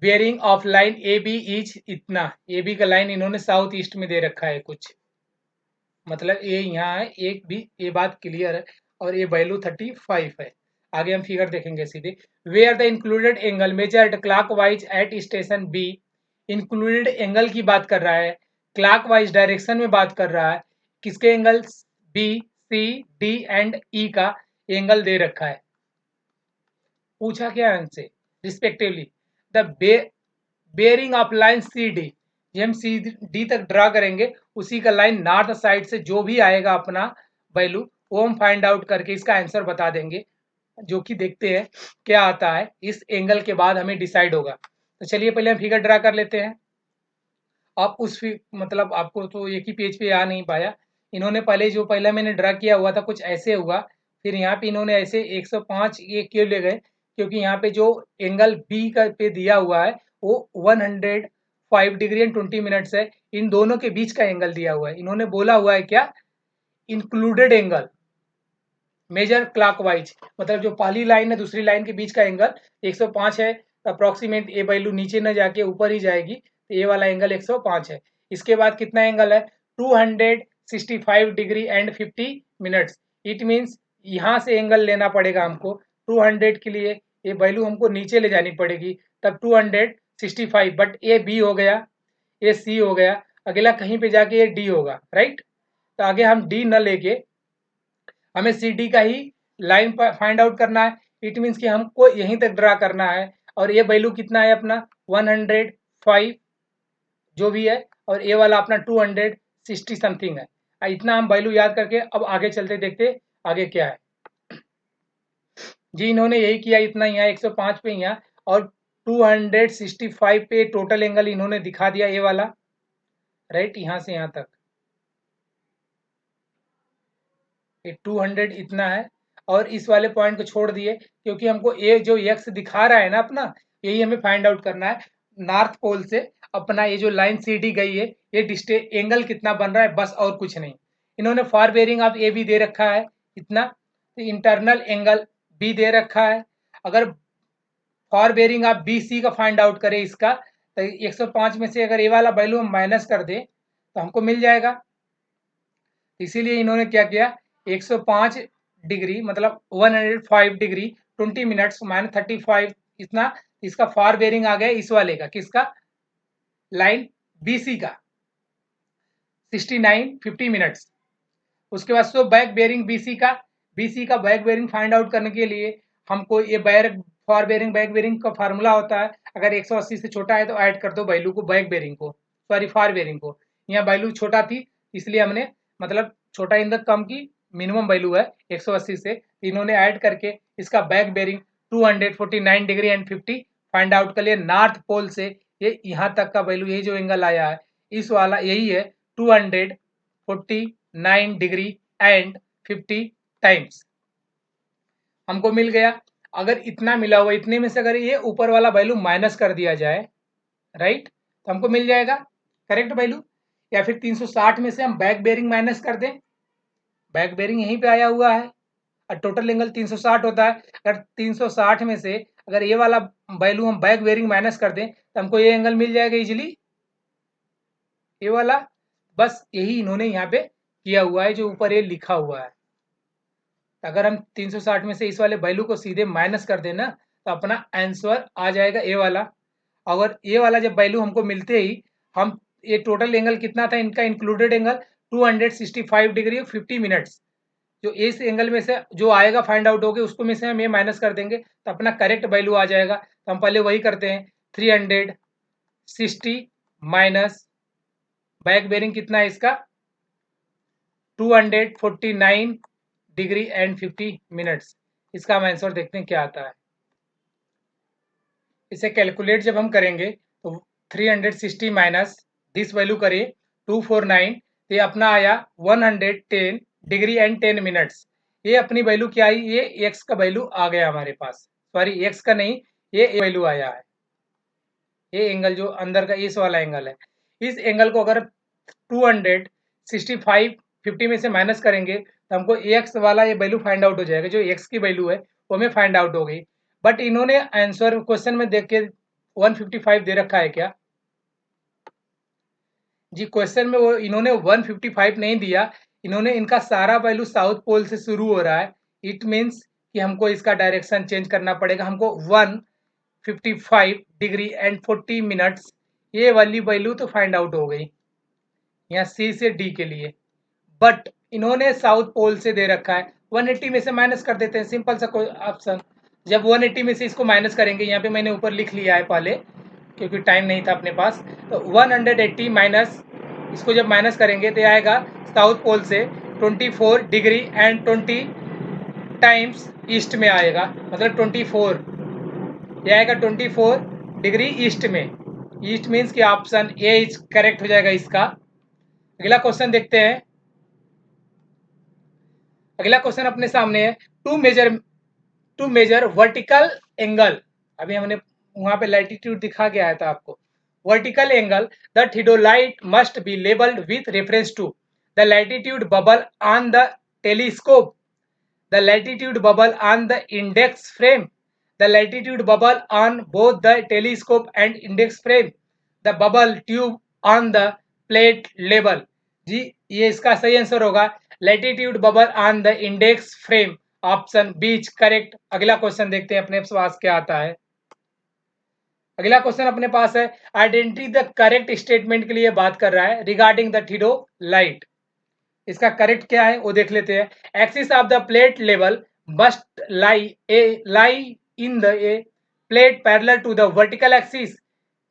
bearing of line A B is इतना, ए बी का लाइन इन्होंने साउथ ईस्ट में दे रखा है कुछ, मतलब ये यहाँ है, एक भी ये बात क्लियर है, और ये वैल्यू 35 है। आगे हम फिगर देखेंगे सीधे। Where the included angle measured clockwise at station B included angle की बात कर रहा है, क्लॉकवाइज डायरेक्शन में बात कर रहा है, किसके angles B C D and E का एंगल दे रखा है। पूछा क्या है हमसे, respectively the bearing of line C D, ये हम सी डी तक ड्रा करेंगे, उसी का लाइन नॉर्थ साइड से जो भी आएगा अपना वैल्यू वो हम फाइंड आउट करके इसका आंसर बता देंगे, जो कि देखते हैं क्या आता है, इस एंगल के बाद हमें डिसाइड होगा। तो चलिए पहले हम फिगर ड्रा कर लेते हैं। आप मतलब आपको तो एक ही पेज पे आ नहीं पाया, इन्होंने पहले जो पहला मैंने ड्रा किया हुआ था कुछ ऐसे हुआ, फिर यहाँ पे इन्होंने ऐसे 105 ये क्यों ले गए, क्योंकि यहाँ पे जो एंगल बी का पे दिया हुआ है वो 105 डिग्री एंड 20 मिनट्स है, इन दोनों के बीच का एंगल दिया हुआ है। इन्होंने बोला हुआ है क्या, इंक्लूडेड एंगल मेजर क्लॉकवाइज, मतलब जो पहली लाइन है दूसरी लाइन के बीच का एंगल 105 है, अप्रोक्सीमेट ए वैल्यू नीचे न जाके ऊपर ही जाएगी, तो ये वाला एंगल 105 है। इसके बाद कितना एंगल है, 265 degree and 50 minutes. It means यहाँ से एंगल लेना पड़ेगा हमको, 200 के लिए ये वैल्यू हमको नीचे ले जानी पड़ेगी, तब 265, बट ए बी हो गया, ये सी हो गया, अगला कहीं पे जाके ये डी होगा, राइट। तो आगे हम डी न लेके हमें सी डी का ही लाइन फाइंड आउट करना है। इट मीन्स कि हमको यहीं तक ड्रा करना है, और ये वैल्यू कितना है अपना 105 जो भी है, और ये वाला अपना 260 समथिंग है। इतना हम वैल्यू याद करके अब आगे चलते देखते आगे क्या है। जी इन्होंने यही किया, इतना यहाँ 105 पे यहाँ, और 265 पे टोटल एंगल इन्होंने दिखा दिया ये वाला, राइट, यहाँ से यहाँ तक ये 200 इतना है, और इस वाले पॉइंट को छोड़ दिए क्योंकि हमको ये जो एक्स दिखा रहा है ना अपना, यही हमें फाइंड आउट करना है। नॉर्थ पोल से अपना ये जो लाइन सी डी गई है, ये डिस्टे एंगल कितना बन रहा है, बस और कुछ नहीं। इन्होंने फॉर बेरिंग ऑफ ए भी दे रखा है इतना, तो इंटरनल एंगल बी दे रखा है। अगर fore bearing of B C का फाइंड आउट करें इसका, तो 105 में से अगर ये वाला वैल्यू हम माइनस कर दें तो हमको मिल जाएगा। इसीलिए इन्होंने क्या किया, 105 डिग्री मतलब 105 डिग्री 20 मिनट्स माइनस 35 इतना, इसका फार बेरिंग आ गया इस वाले का, किसका, लाइन बीसी का 69 50 मिनट्स। उसके बाद सो बैक बेरिंग बीसी का बैक बेरिंग फाइंड आउट करने के लिए हमको ये back fore bearing back bearing का फार्मूला होता है, अगर 180 से छोटा है तो ऐड कर दो वैल्यू को बैक बेरिंग को, सॉरी फॉर बेरिंग को। यहाँ वैल्यू छोटा थी इसलिए हमने मतलब छोटा इन द कम की मिनिमम वैल्यू है 180 से, इन्होंने ऐड करके इसका back bearing 249 degree and 50 find out कर लिया। नॉर्थ पोल से ये यहाँ तक का वैल्यू, ये जो एंगल आया है इस वाला यही है 249 डिग्री एंड 50 टाइम्स हमको मिल गया। अगर इतना मिला हुआ, इतने में से अगर ये ऊपर वाला वैल्यू माइनस कर दिया जाए, राइट, तो हमको मिल जाएगा करेक्ट वैल्यू। या फिर 360 में से हम बैक बेरिंग माइनस कर दें, बैक बेरिंग यहीं पे आया हुआ है और टोटल एंगल 360 होता है। अगर 360 में से अगर ये वाला वैल्यू हम बैक बेरिंग माइनस कर दें तो हमको ये एंगल मिल जाएगा इजीली, ये वाला। बस यही इन्होंने यहाँ पे किया हुआ है जो ऊपर ये लिखा हुआ है। अगर हम 360 में से इस वाले वैल्यू को सीधे माइनस कर देना तो अपना आंसर आ जाएगा ए वाला। अगर ये वाला जब वैल्यू हमको मिलते ही हम, ये टोटल एंगल कितना था इनका इंक्लूडेड एंगल 265 डिग्री 50 मिनट्स, जो इस एंगल में से जो आएगा फाइंड आउट होगे उसको में से हम ये माइनस कर देंगे तो अपना करेक्ट वैल्यू आ जाएगा। तो हम पहले वही करते हैं, 360 माइनस बैक बेरिंग कितना है इसका 249 डिग्री एंड 50 मिनट्स। इसका हम आंसर देखते हैं क्या आता है। इसे कैलकुलेट जब हम करेंगे तो 360 माइनस दिस वैल्यू करिए 249, तो ये अपना आया 110 डिग्री एंड 10 मिनट्स। ये अपनी वैल्यू क्या आई, ये एक्स का वैल्यू आ गया हमारे पास, सॉरी एक्स का नहीं, ये वैल्यू आया है। ये एंगल जो अंदर का इस वाला एंगल है, इस एंगल को अगर 265 50 में से माइनस करेंगे तो हमको एक्स वाला ये वैल्यू फाइंड आउट हो जाएगा, जो एक्स की वैल्यू है वो हमें फाइंड आउट हो गई। बट इन्होंने आंसर क्वेश्चन में देख के 155 दे रखा है क्या, जी क्वेश्चन में वो इन्होंने 155 नहीं दिया, इन्होंने इनका सारा वैल्यू साउथ पोल से शुरू हो रहा है। इट मीन्स कि हमको इसका डायरेक्शन चेंज करना पड़ेगा, हमको 155 डिग्री एंड 40 मिनट्स ये वाली वैल्यू तो फाइंड आउट हो गई यहाँ सी से डी के लिए, बट इन्होंने साउथ पोल से दे रखा है। 180 में से माइनस कर देते हैं, सिंपल सा कोई ऑप्शन। जब 180 में से इसको माइनस करेंगे, यहाँ पे मैंने ऊपर लिख लिया है पहले क्योंकि टाइम नहीं था अपने पास, तो 180 माइनस, इसको जब माइनस करेंगे तो आएगा साउथ पोल से 24 डिग्री एंड 20 टाइम्स ईस्ट में आएगा, मतलब 24, ये आएगा 24 डिग्री ईस्ट में। ईस्ट मीन्स कि ऑप्शन ए इज करेक्ट हो जाएगा इसका। अगला क्वेश्चन देखते हैं। अगला क्वेश्चन अपने सामने है, टू मेजर वर्टिकल एंगल। अभी हमने वहां पे लैटिट्यूड दिखा के आया था आपको। वर्टिकल एंगल द थियोडाइट must be labelled with reference to the latitude bubble on the telescope, the latitude bubble on the index frame, the latitude bubble on both the telescope and index frame, the bubble tube on the plate level। जी ये इसका सही आंसर होगा latitude bubble on the index frame, option B correct. अगला question देखते हैं अपने पास क्या आता है। अगला क्वेश्चन अपने पास है, आइडेंटिटी द करेक्ट स्टेटमेंट के लिए बात कर रहा है रिगार्डिंग द थियोडाइट। इसका करेक्ट क्या है वो देख लेते हैं। Axis of the plate level must lie in the a plate parallel to the vertical axis.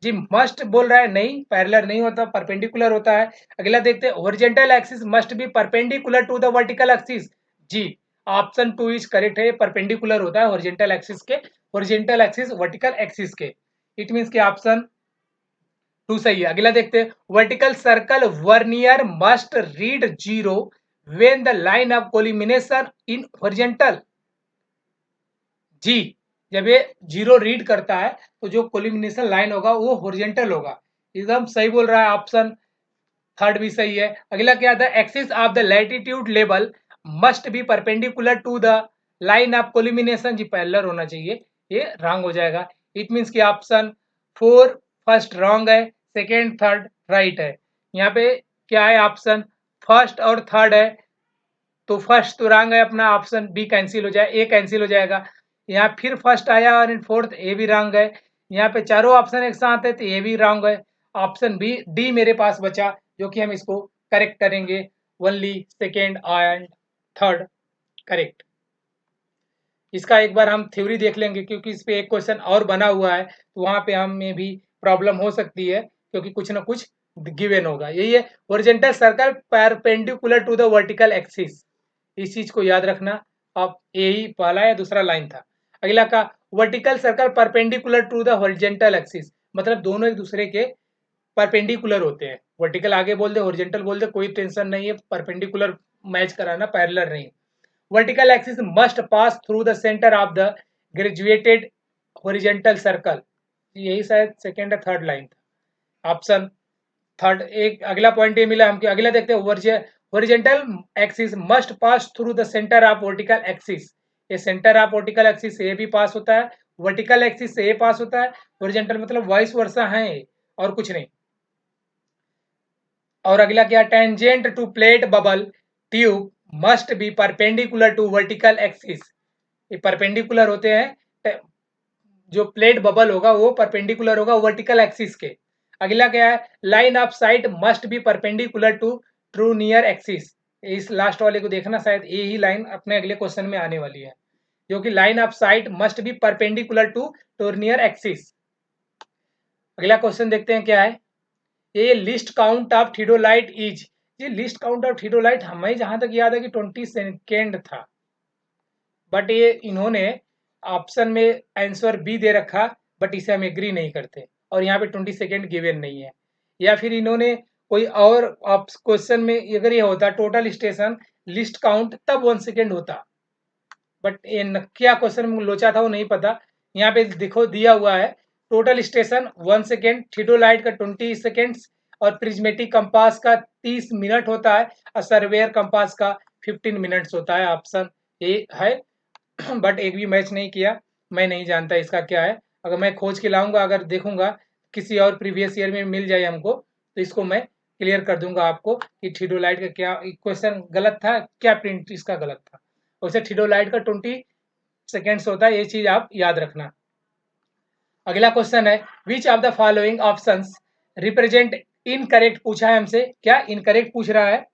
जी मस्ट बोल रहा है, नहीं पैरेलल नहीं होता, परपेंडिकुलर होता है। अगला देखते हैं, horizontal axis must be perpendicular to the vertical axis. जी ऑप्शन 2 इज करेक्ट है, परपेंडिकुलर होता है हॉरिजॉन्टल एक्सिस के, हॉरिजॉन्टल एक्सिस वर्टिकल एक्सिस के। इट मींस कि ऑप्शन 2 सही है। अगला देखते हैं, vertical circle vernier must read 0 when the line of collimation in horizontal. जी जब ये 0 रीड करता है तो जो कोलिमिनेशन लाइन होगा वो हॉरिजॉन्टल होगा। एकदम सही बोल रहा है, ऑप्शन 3 भी सही है। अगला क्या था, axis of the latitude level must be perpendicular to the line of collimation. जी पैरेलल होना चाहिए, ये रॉन्ग हो जाएगा। इट मींस कि ऑप्शन 4 फर्स्ट रॉन्ग है, सेकेंड थर्ड राइट है। यहाँ पे क्या है, ऑप्शन फर्स्ट और थर्ड है, तो फर्स्ट तो रॉन्ग है, अपना ऑप्शन बी कैंसिल हो जाए, ए कैंसिल हो जाएगा। यहाँ फिर फर्स्ट आया और फोर्थ ए भी रॉन्ग है। यहाँ पे चारों ऑप्शन एक साथ है तो ए भी रॉन्ग है। ऑप्शन बी डी मेरे पास बचा, जो कि हम इसको करेक्ट करेंगे। Only second and third correct. इसका एक बार हम थ्योरी देख लेंगे क्योंकि इस पे एक क्वेश्चन और बना हुआ है, तो वहां पे हमें भी प्रॉब्लम हो सकती है क्योंकि कुछ ना कुछ गिवन होगा। यही है, horizontal circle perpendicular to the vertical axis, इस चीज को याद रखना। अब यही पहला या दूसरा लाइन था। अगला का, vertical circle perpendicular to the horizontal axis, मतलब दोनों एक दूसरे के परपेंडिकुलर होते हैं। वर्टिकल आगे बोल दे, हॉरिजॉन्टल बोल दे, कोई टेंशन नहीं है, परपेंडिकुलर मैच कराना, पैरेलल नहीं। Vertical axis must pass through the centre of the graduated horizontal circle. यही शायद सेकेंड या थर्ड लाइन था, ऑप्शन थर्ड। एक अगला पॉइंट ये मिला हमको। अगला देखते हैं, horizontal axis must pass through the centre of vertical axis. ये सेंटर ऑफ वर्टिकल एक्सिस से भी पास होता है, वर्टिकल एक्सिस से पास होता है, हॉरिजॉन्टल मतलब वाइस वर्सा है और कुछ नहीं। और अगला क्या, tangent to plate bubble tube must be perpendicular to vertical axis. ये परपेंडिकुलर होते हैं, जो प्लेट बबल होगा वो परपेंडिकुलर होगा वर्टिकल एक्सिस के। अगला क्या है, line of sight must be perpendicular to trunnion axis. इस लास्ट वाले को देखना, शायद ये ही लाइन अपने अगले क्वेश्चन में आने वाली है, जो कि line of sight must be perpendicular to trunnion axis. अगला क्वेश्चन देखते हैं क्या है, ये लिस्ट काउंट ऑफ थियोडाइट इज। ये लिस्ट काउंट ऑफ थियोडाइट हमें जहां तक याद है कि 20 सेकेंड था, बट ये इन्होंने ऑप्शन में आंसर बी दे रखा, बट इसे हम एग्री नहीं करते और यहाँ पे 20 सेकेंड गिवन नहीं है। या फिर इन्होंने कोई और क्वेश्चन में अगर ये होता टोटल स्टेशन लिस्ट काउंट, तब 1 सेकेंड होता, बट ये क्या क्वेश्चन में लोचा था वो नहीं पता। यहाँ पे देखो दिया हुआ है, टोटल स्टेशन 1 सेकेंड, थियोडाइट का 20 सेकेंड्स और प्रिज्मेटिक कंपास का 30 मिनट होता है और सर्वेयर कंपास का 15 मिनट्स होता है। ऑप्शन ए है, बट एक भी मैच नहीं किया, मैं नहीं जानता इसका क्या है। अगर मैं खोज के लाऊंगा, अगर देखूंगा किसी और प्रीवियस ईयर में मिल जाए हमको, तो इसको मैं क्लियर कर दूंगा आपको कि थियोडाइट का क्या क्वेश्चन गलत था, क्या प्रिंट इसका गलत था। वैसे थियोडाइट का 20 सेकेंड्स होता है, ये चीज आप याद रखना। अगला क्वेश्चन है, which of the following options represent incorrect पूछा है हमसे, क्या इनकरेक्ट पूछ रहा है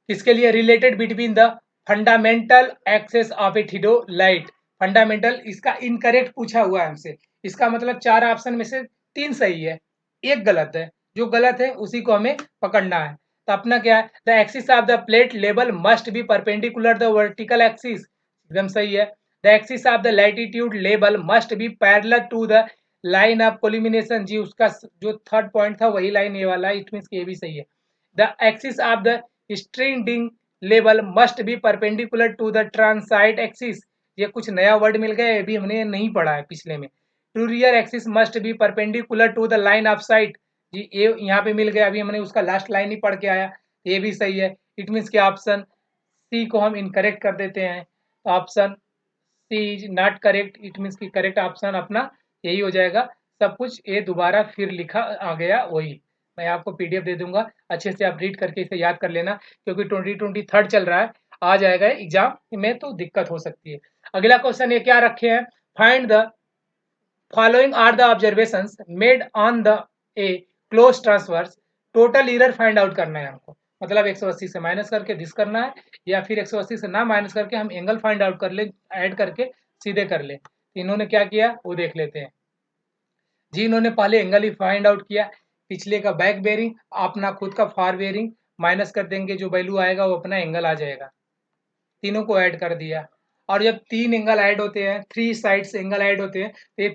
किसके लिए, related between the fundamental axes of a थियोडाइट, फंडामेंटल इसका इनकरेक्ट पूछा हुआ है हमसे, इसका मतलब 4 ऑप्शन में से 3 सही है, एक गलत है, जो गलत है उसी को हमें पकड़ना है। तो अपना क्या है, the axis of the plate level must be perpendicular the vertical axis, एकदम सही है। The axis of the latitude level must be parallel to the line of collimation, जी उसका जो थर्ड पॉइंट था वही लाइन ये वाला, इट मींस ये भी सही है। The axis of the striding level must be perpendicular to the transit axis, ये कुछ नया वर्ड मिल गया, ये भी हमने नहीं पढ़ा है पिछले में। To rear axis must be perpendicular to the line of sight, जी ये यहाँ पे मिल गया, अभी हमने उसका लास्ट लाइन ही पढ़ के आया, ये भी सही है। इट मीन्स कि ऑप्शन सी को हम इनकरेक्ट कर देते हैं, option C is not correct, it means कि करेक्ट ऑप्शन अपना यही हो जाएगा। सब कुछ ये दोबारा फिर लिखा आ गया वही, मैं आपको पीडीएफ दे दूंगा, अच्छे से आप रीड करके इसे याद कर लेना, क्योंकि 2023 चल रहा है, आ जाएगा एग्जाम में तो दिक्कत हो सकती है। अगला क्वेश्चन ये क्या रखे हैं, find the following are the observations made on the a close transverse, total error find out करना है हमको, मतलब 180 से माइनस करके दिस करना है, या फिर 180 से ना माइनस करके हम एंगल फाइंड आउट कर ले, ऐड करके सीधे कर ले। इन्होंने क्या किया वो देख लेते हैं। जी इन्होंने पहले एंगल ही फाइंड आउट किया, पिछले का बैक बेरिंग, अपना खुद का फार बेरिंग माइनस कर देंगे, जो वैल्यू आएगा वो अपना एंगल आ जाएगा, तीनों को ऐड कर दिया। और जब 3 एंगल ऐड होते हैं, 3 साइड्स एंगल ऐड होते हैं, तो ये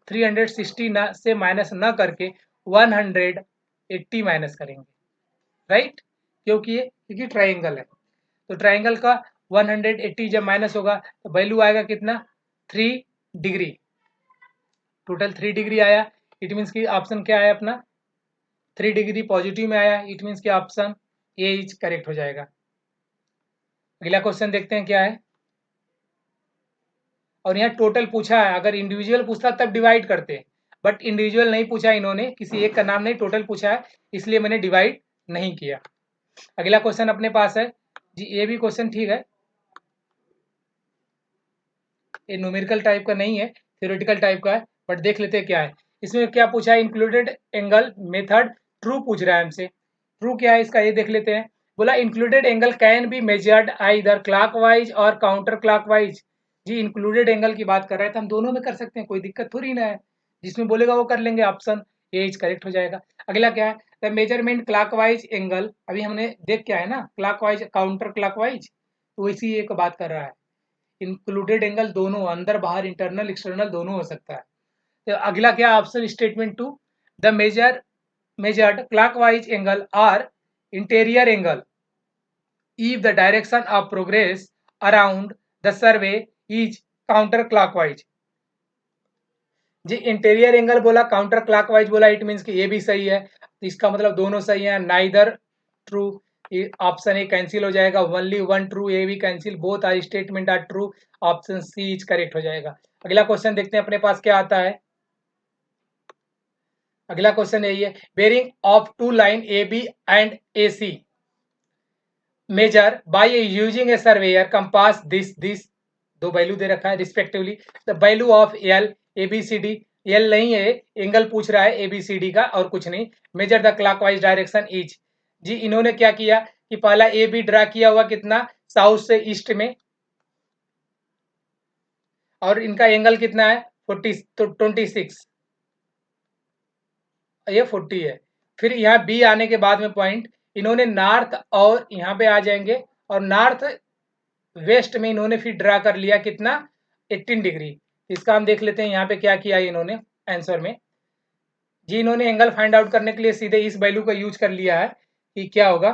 360 से माइनस न करके 180 माइनस करेंगे, राइट, क्योंकि ट्राइंगल है, तो ट्राइंगल का 180 जब माइनस होगा तो वैल्यू आएगा कितना, 3 डिग्री, टोटल 3 डिग्री आया। इट मीन्स कि ऑप्शन क्या है अपना, 3 डिग्री पॉजिटिव में आया, इट मीन्स कि ऑप्शन ए इज करेक्ट हो जाएगा। अगला क्वेश्चन देखते हैं क्या है, और यहाँ टोटल पूछा है, अगर इंडिविजुअल पूछता तब डिवाइड करते, बट इंडिविजुअल नहीं पूछा इन्होंने, किसी एक का नाम नहीं, टोटल पूछा है, इसलिए मैंने डिवाइड नहीं किया। अगला क्वेश्चन अपने पास है जी, ये भी क्वेश्चन ठीक है, ये न्यूमेरिकल टाइप का नहीं है, थ्योरेटिकल टाइप का है, बट देख लेते हैं क्या है। इसमें क्या पूछा है, इंक्लूडेड एंगल मेथड ट्रू पूछ रहा है हमसे, ट्रू क्या है इसका ये देख लेते हैं। बोला included angle can be measured either clockwise और काउंटर क्लॉकवाइज, जी इंक्लूडेड एंगल की बात कर रहे हैं तो हम दोनों में कर सकते हैं, कोई दिक्कत थोड़ी ना है, जिसमें बोलेगा वो कर लेंगे, ऑप्शन ए इज करेक्ट हो जाएगा। अगला क्या है, द मेजरमेंट क्लॉकवाइज एंगल, अभी हमने देख क्या है ना, क्लॉकवाइज काउंटर क्लॉकवाइज, तो इसी एक बात कर रहा है। इंक्लूडेड एंगल दोनों अंदर बाहर इंटरनल एक्सटर्नल दोनों हो सकता है। तो अगला क्या option statement 2, the measured clockwise angle are interior angle if the direction of progress around the survey is counter clockwise, जी इंटीरियर एंगल बोला, काउंटर क्लॉकवाइज बोला, इट मीन्स कि ये भी सही है, तो इसका मतलब दोनों सही है, neither true, option A cancel हो जाएगा, ओनली वन ट्रू, ए भी cancel, both are statement are true, option C is correct हो जाएगा। अगला क्वेश्चन देखते हैं अपने पास क्या आता है। अगला क्वेश्चन यही है, bearing of two line A B and A C measure by using a surveyor compass this दो वैल्यू दे रखा है respectively, the value of L A B C D, L नहीं है, एंगल पूछ रहा है ए बी सी डी का और कुछ नहीं, measure the clockwise direction is, जी इन्होंने क्या किया कि पहला ए बी ड्रा किया हुआ कितना, साउथ से ईस्ट में, और इनका एंगल कितना है 40, तो 26, ये 40 है। फिर यहाँ बी आने के बाद में पॉइंट इन्होंने नॉर्थ और यहाँ पे आ जाएंगे, और नॉर्थ वेस्ट में इन्होंने फिर ड्रा कर लिया कितना 18 डिग्री। इसका हम देख लेते हैं यहाँ पे क्या किया इन्होंने आंसर में, जी इन्होंने एंगल फाइंड आउट करने के लिए सीधे इस वैल्यू का यूज कर लिया है कि क्या होगा,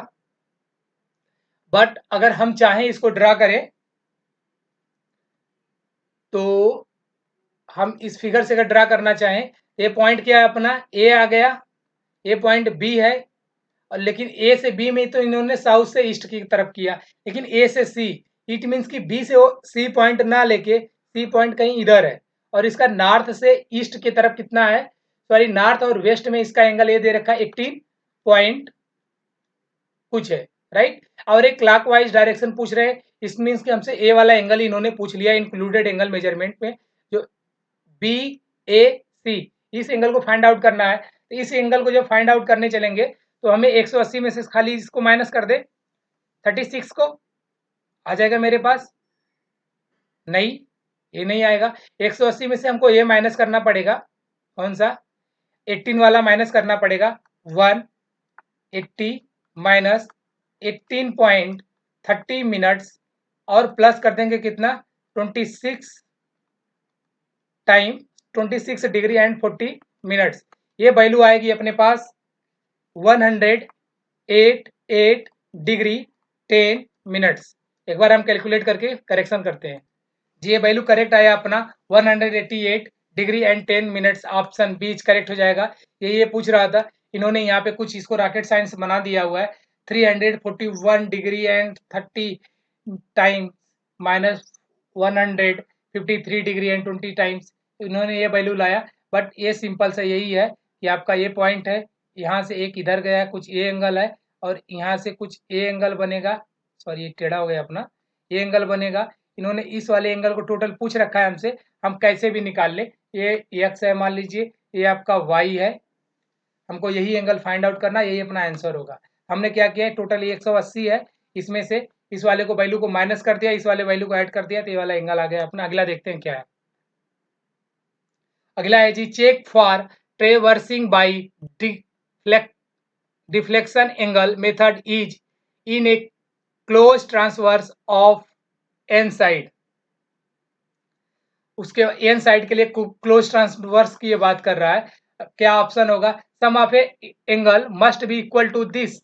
बट अगर हम चाहें इसको ड्रा करें तो हम इस फिगर से अगर ड्रा करना चाहें, ये पॉइंट क्या है अपना ए आ गया, ये पॉइंट बी है, और लेकिन ए से बी में तो इन्होंने साउथ से ईस्ट की तरफ किया, लेकिन ए से सी, इट मीन्स कि बी से सी पॉइंट ना लेके सी पॉइंट कहीं इधर है, और इसका नॉर्थ से ईस्ट की तरफ कितना है, सॉरी नॉर्थ और वेस्ट में इसका एंगल ये दे रखा है 18 पॉइंट कुछ है, राइट, और एक क्लॉकवाइज डायरेक्शन पूछ रहे हैं, इस मीन्स कि हमसे ए वाला एंगल इन्होंने पूछ लिया इंक्लूडेड एंगल मेजरमेंट में, जो बी ए सी, इस एंगल को फाइंड आउट करना है। तो इस एंगल को जब फाइंड आउट करने चलेंगे तो हमें 180 में से खाली इसको माइनस कर दे, 36 को आ जाएगा मेरे पास। नहीं, ये नहीं आएगा। 180 में से हमको ये माइनस करना पड़ेगा, कौन सा, 18 वाला माइनस करना पड़ेगा। 180 माइनस 18.30 मिनट्स और प्लस कर देंगे कितना, 26 टाइम 26 डिग्री एंड 40 मिनट्स। ये वैल्यू आएगी अपने पास 108 डिग्री 10 मिनट्स। एक बार हम कैलकुलेट करके करेक्शन करते हैं जी। ये वैल्यू करेक्ट आया अपना 188 degree and 10 minutes. Option B correct हो जाएगा। ये पूछ रहा था, इन्होंने यहाँ पे कुछ इसको रॉकेट साइंस बना दिया हुआ है। 341 degree and 30 times minus 153 degree and 20 times, इन्होंने ये वैल्यू लाया। बट ये सिंपल सा यही है कि आपका ये पॉइंट है, यहाँ से एक इधर गया, कुछ ए एंगल है और यहाँ से कुछ ए एंगल बनेगा। सॉरी, ये टेढ़ा हो गया अपना, ये एंगल बनेगा। इन्होंने इस वाले एंगल को टोटल पूछ रखा है हमसे, हम कैसे भी निकाल ले। ये एक्स है मान लीजिए, ये आपका वाई है, हमको यही एंगल फाइंड आउट करना, यही अपना आंसर होगा। हमने क्या किया है, टोटल 180 है, इसमें से इस वाले को वैल्यू को माइनस कर दिया, इस वाले वैल्यू को ऐड कर दिया, तो ये वाला एंगल आ गया अपना। अगला देखते हैं क्या है। अगला है जी, check for traversing by deflection angle method is in a close transverse of N side. उसके एन साइड के लिए क्लोज ट्रांसवर्स की ये बात कर रहा है। क्या ऑप्शन होगा, sum of angle must be equal to this,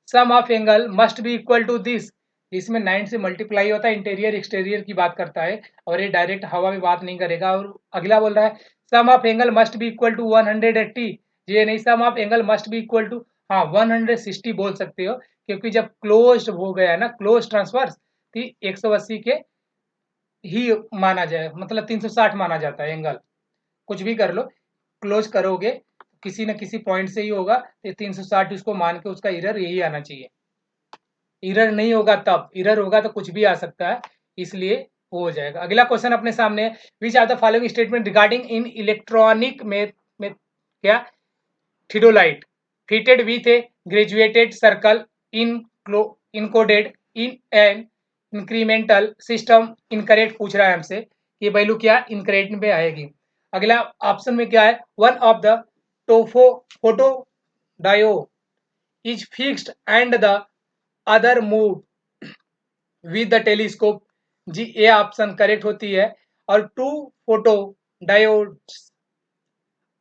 sum of angle must be equal to this. इसमें 9 से मल्टीप्लाई होता है, इंटीरियर एक्सटीरियर की बात करता है और ये डायरेक्ट हवा में बात नहीं करेगा। और अगला बोल रहा है sum of angle must be equal to 180, ये नहीं, sum of angle must be equal to, हाँ 160 बोल सकते हो, क्योंकि जब क्लोज हो गया ना क्लोज ट्रांसवर्स, तो 180 के ही माना जाए, मतलब 360 माना जाता है एंगल। कुछ भी कर लो, क्लोज करोगे किसी न किसी पॉइंट से ही होगा, तो 360 उसको मान के उसका इरर यही आना चाहिए। इरर नहीं होगा तब, इरर होगा तो कुछ भी आ सकता है, इसलिए वो हो जाएगा। अगला क्वेश्चन अपने सामने है, which are the following statement regarding in electronic में क्या, theodolite fitted with a graduated circle encoded in an incremental system incorrect पूछ रहा है हमसे, ये वैल्यू क्या इनकरेक्ट में आएगी। अगला ऑप्शन में क्या है, वन ऑफ द टोफो photo diode is fixed and the other move with the telescope. जी ये ऑप्शन करेक्ट होती है। और two photo diodes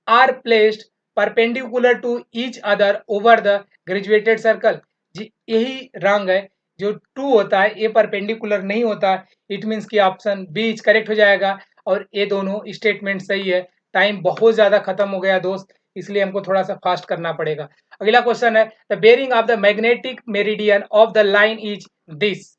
are placed perpendicular to each other over the graduated circle. जी यही रंग है, जो टू होता है ये परपेंडिकुलर नहीं होता, इट मीन्स कि ऑप्शन बी इज करेक्ट हो जाएगा। और ये दोनों स्टेटमेंट सही है। टाइम बहुत ज्यादा खत्म हो गया दोस्त, इसलिए हमको थोड़ा सा फास्ट करना पड़ेगा। अगला क्वेश्चन है, the bearing of the magnetic meridian of the line is this.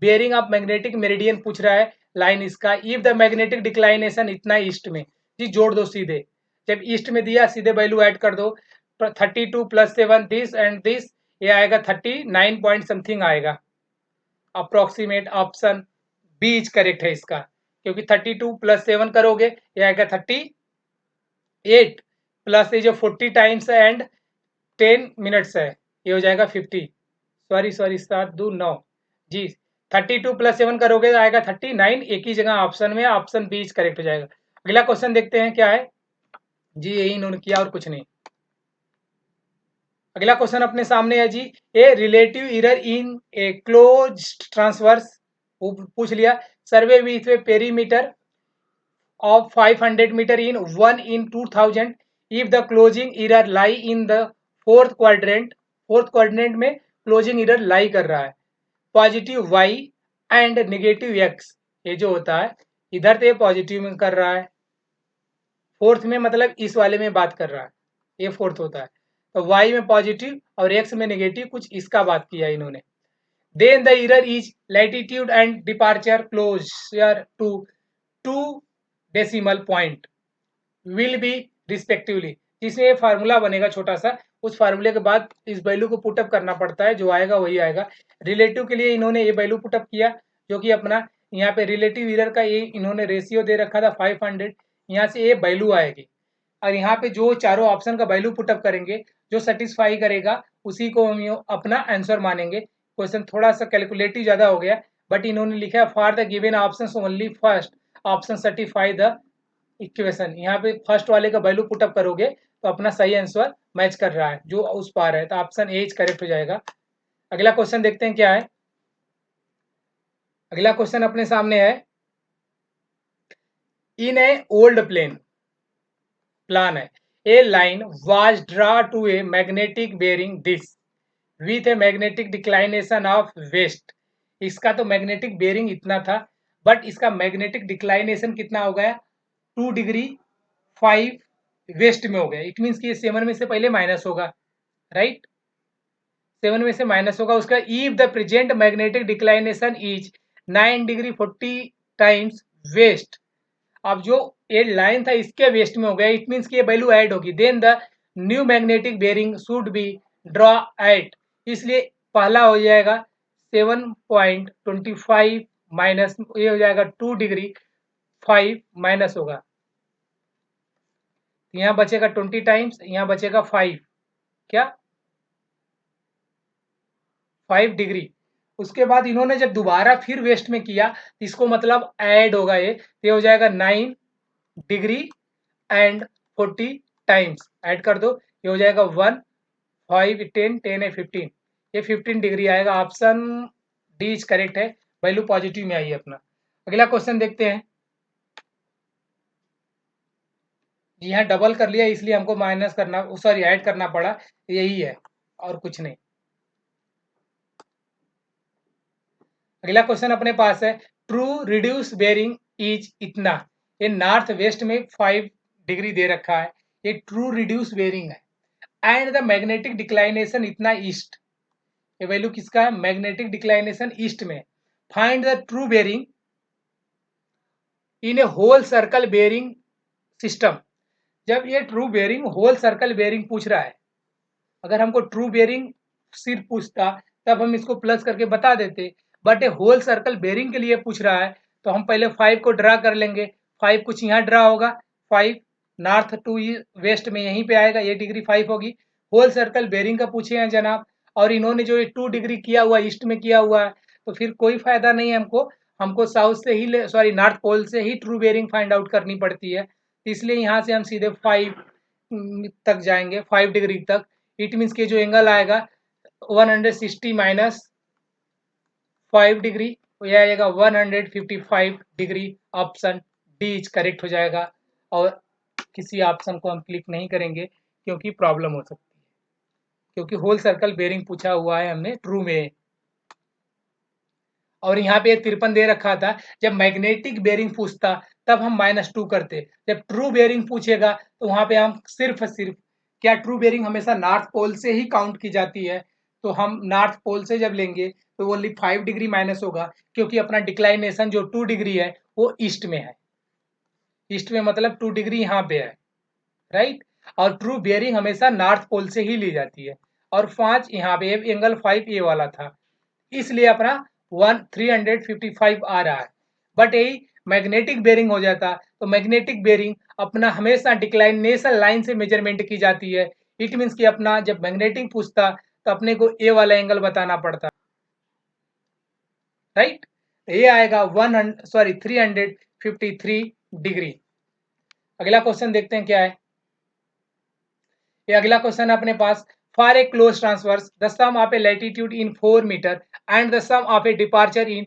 Bearing of magnetic meridian पूछ रहा है लाइन इसका, इफ द मैग्नेटिक डिक्लाइनेशन इतना ईस्ट में, जी जोड़ दो सीधे, जब ईस्ट में दिया सीधे वैल्यू ऐड कर दो, 32 प्लस 7 दिस एंड दिस, ये आएगा 39 पॉइंट समथिंग आएगा। Approximate option B is correct है इसका, क्योंकि 32 प्लस 7 करोगे ये आएगा 38 प्लस ये जो 40 टाइम्स एंड 10 मिनट्स है, ये हो जाएगा 50। सॉरी 7 2 9 जी, 32 प्लस 7 करोगे तो आएगा 39, एक ही जगह ऑप्शन में, ऑप्शन बी इज करेक्ट हो जाएगा। अगला क्वेश्चन देखते हैं क्या है जी, यही इन्होंने किया और कुछ नहीं। अगला क्वेश्चन अपने सामने है जी, a relative error in a close transverse पूछ लिया, survey with perimeter of 500 meter in 1 in 2000 if the closing error lie in the fourth quadrant में closing error lie कर रहा है, positive y and negative x, ये जो होता है इधर तो ये पॉजिटिव में कर रहा है, फोर्थ में मतलब इस वाले में बात कर रहा है, ये फोर्थ होता है, तो y में पॉजिटिव और x में नेगेटिव, कुछ इसका बात किया इन्होंने। Then the error is latitude and departure closure to 2 decimal point will be respectively. इसमें ये फार्मूला बनेगा छोटा सा, उस फार्मूले के बाद इस वैल्यू को पुटअप करना पड़ता है, जो आएगा वही आएगा। रिलेटिव के लिए इन्होंने ये वैल्यू पुटअप किया, जो कि अपना यहाँ पे रिलेटिव एरर का ये इन्होंने रेशियो दे रखा था 500, यहाँ से ये वैल्यू आएगी। और यहाँ पे जो चारों ऑप्शन का वैल्यू पुटअप करेंगे, जो सेटिस्फाई करेगा उसी को हम अपना आंसर मानेंगे। क्वेश्चन थोड़ा सा कैलकुलेटिव ज़्यादा हो गया, बट इन्होंने लिखा है for the given option only first option certify the equation. यहाँ पे फर्स्ट वाले का वैल्यू पुटअप करोगे तो अपना सही आंसर मैच कर रहा है जो उस पार है, तो ऑप्शन ए करेक्ट हो जाएगा। अगला क्वेश्चन देखते हैं क्या है। अगला क्वेश्चन अपने सामने है, इन ए ओल्ड प्लान है, a line was draw to a magnetic bearing this with a magnetic declination of west. इसका तो मैग्नेटिक बेरिंग इतना था, बट इसका मैग्नेटिक डिक्लाइनेशन कितना हो गया, 2 डिग्री 5 वेस्ट में हो गया। इट मीन्स कि ये 7 में से पहले माइनस होगा, राइट, 7 में से माइनस होगा उसका। If the present magnetic declination is 9 degree 40 times west. अब जो ये लाइन था इसके वेस्ट में हो गया, इट मीन्स कि ये वैल्यू ऐड होगी। Then the new magnetic bearing should be draw at, इसलिए पहला हो जाएगा 7.25 माइनस, ये हो जाएगा 2 डिग्री 5 माइनस होगा, यहाँ बचेगा 20 टाइम्स, यहाँ बचेगा 5, क्या 5 डिग्री। उसके बाद इन्होंने जब दोबारा फिर वेस्ट में किया, इसको मतलब ऐड होगा, ये हो जाएगा 9 डिग्री एंड 40 टाइम्स, ऐड कर दो, ये हो जाएगा 1 5 10 10 है 15, ये 15 डिग्री आएगा। ऑप्शन डी इज करेक्ट है, वैल्यू पॉजिटिव में आई है अपना। अगला क्वेश्चन देखते हैं। यहाँ डबल कर लिया इसलिए हमको माइनस करना, सॉरी ऐड करना पड़ा, यही है और कुछ नहीं। अगला क्वेश्चन अपने पास है, ट्रू रिड्यूस बेरिंग इज इतना, ये नॉर्थ वेस्ट में 5 डिग्री दे रखा है, ये ट्रू रिड्यूस बेरिंग है। एंड द मैग्नेटिक डिक्लाइनेशन इतना ईस्ट, ये वैल्यू किसका है, मैग्नेटिक डिक्लाइनेशन ईस्ट में। Find the true bearing in a whole circle bearing system. जब ये true bearing whole circle bearing पूछ रहा है, अगर हमको ट्रू बेरिंग सिर्फ पूछता तब हम इसको प्लस करके बता देते, बट ये होल सर्कल बेरिंग के लिए पूछ रहा है तो हम पहले 5 को ड्रा कर लेंगे। 5 कुछ यहाँ ड्रा होगा, 5 नॉर्थ टू वेस्ट में यहीं पे आएगा, ये डिग्री 5 होगी। होल सर्कल बेरिंग का पूछे हैं जनाब, और इन्होंने जो 2 डिग्री किया हुआ ईस्ट में किया हुआ है, तो फिर कोई फायदा नहीं है हमको, हमको साउथ से ही सॉरी नॉर्थ पोल से ही ट्रू बेरिंग फाइंड आउट करनी पड़ती है। इसलिए यहाँ से हम सीधे 5 तक जाएंगे, 5 डिग्री तक। इट मीन्स के जो एंगल आएगा 160 माइनस 5 डिग्री, यह आएगा 155 degree. Option D is correct हो जाएगा, और किसी ऑप्शन को हम क्लिक नहीं करेंगे क्योंकि प्रॉब्लम हो सकती है, क्योंकि होल सर्कल बेरिंग पूछा हुआ है हमने ट्रू में। और यहाँ पे 53 दे रखा था, जब मैग्नेटिक बेरिंग पूछता तब हम -2 करते, जब ट्रू बेरिंग पूछेगा तो वहां पे हम सिर्फ क्या ट्रू बेरिंग हमेशा नॉर्थ पोल से ही काउंट की जाती है, तो हम नॉर्थ पोल से जब लेंगे तो ओनली 5 डिग्री माइनस होगा, क्योंकि अपना डिक्लाइनेशन जो 2 डिग्री है वो ईस्ट में है, ईस्ट में मतलब 2 डिग्री यहाँ पे है, राइट। और ट्रू बेरिंग हमेशा नॉर्थ पोल से ही ली जाती है, और 5 यहाँ पे एंगल 5 ए वाला था, इसलिए अपना 355 आ रहा है। बट यही मैग्नेटिक बेरिंग हो जाता तो मैग्नेटिक बेरिंग अपना हमेशा डिक्लाइनेशन लाइन से मेजरमेंट की जाती है। इट मीन्स कि अपना जब मैग्नेटिक पूछता तो अपने को ए वाला एंगल बताना पड़ता, राइट। ये आएगा 353 डिग्री। अगला क्वेश्चन देखते हैं क्या है। ये अगला क्वेश्चन है अपने पास, for a close transverse the sum of a latitude in 4 meter and the sum of a departure in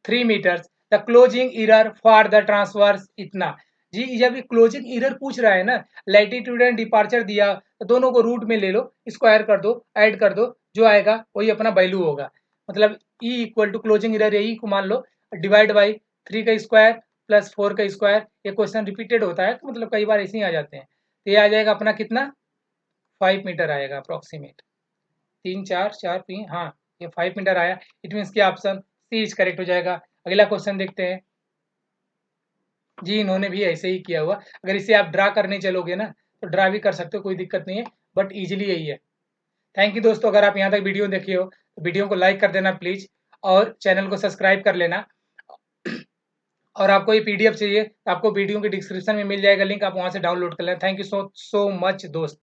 3 meters, the closing error for the transverse इतना। जी जब ये क्लोजिंग इरर पूछ रहा है ना, लैटिट्यूड एंड डिपार्चर दिया तो दोनों को रूट में ले लो, स्क्वायर कर दो, ऐड कर दो, जो आएगा वही अपना वैल्यू होगा। मतलब E equal to closing error यही को मान लो, डिवाइड बाई 3 का स्क्वायर प्लस 4 का स्क्वायर। ये क्वेश्चन रिपीटेड होता है तो मतलब कई बार ऐसे ही आ जाते हैं, तो ये आ जाएगा अपना कितना 5 मीटर आएगा अप्रोक्सीमेट, 3 4 4 3, हाँ ये 5 मीटर आया। इट मीन्स कि ऑप्शन सी इज करेक्ट हो जाएगा। अगला क्वेश्चन देखते हैं। जी इन्होंने भी ऐसे ही किया हुआ, अगर इसे आप ड्रा करने चलोगे ना तो ड्रा भी कर सकते हो, कोई दिक्कत नहीं है, बट इजीली यही है। थैंक यू दोस्तों, अगर आप यहाँ तक वीडियो देखे हो तो वीडियो को लाइक कर देना प्लीज, और चैनल को सब्सक्राइब कर लेना। और आपको ये पीडीएफ चाहिए, तो आपको वीडियो के डिस्क्रिप्शन में मिल जाएगा लिंक, आप वहाँ से डाउनलोड कर लें। थैंक यू सो मच दोस्त।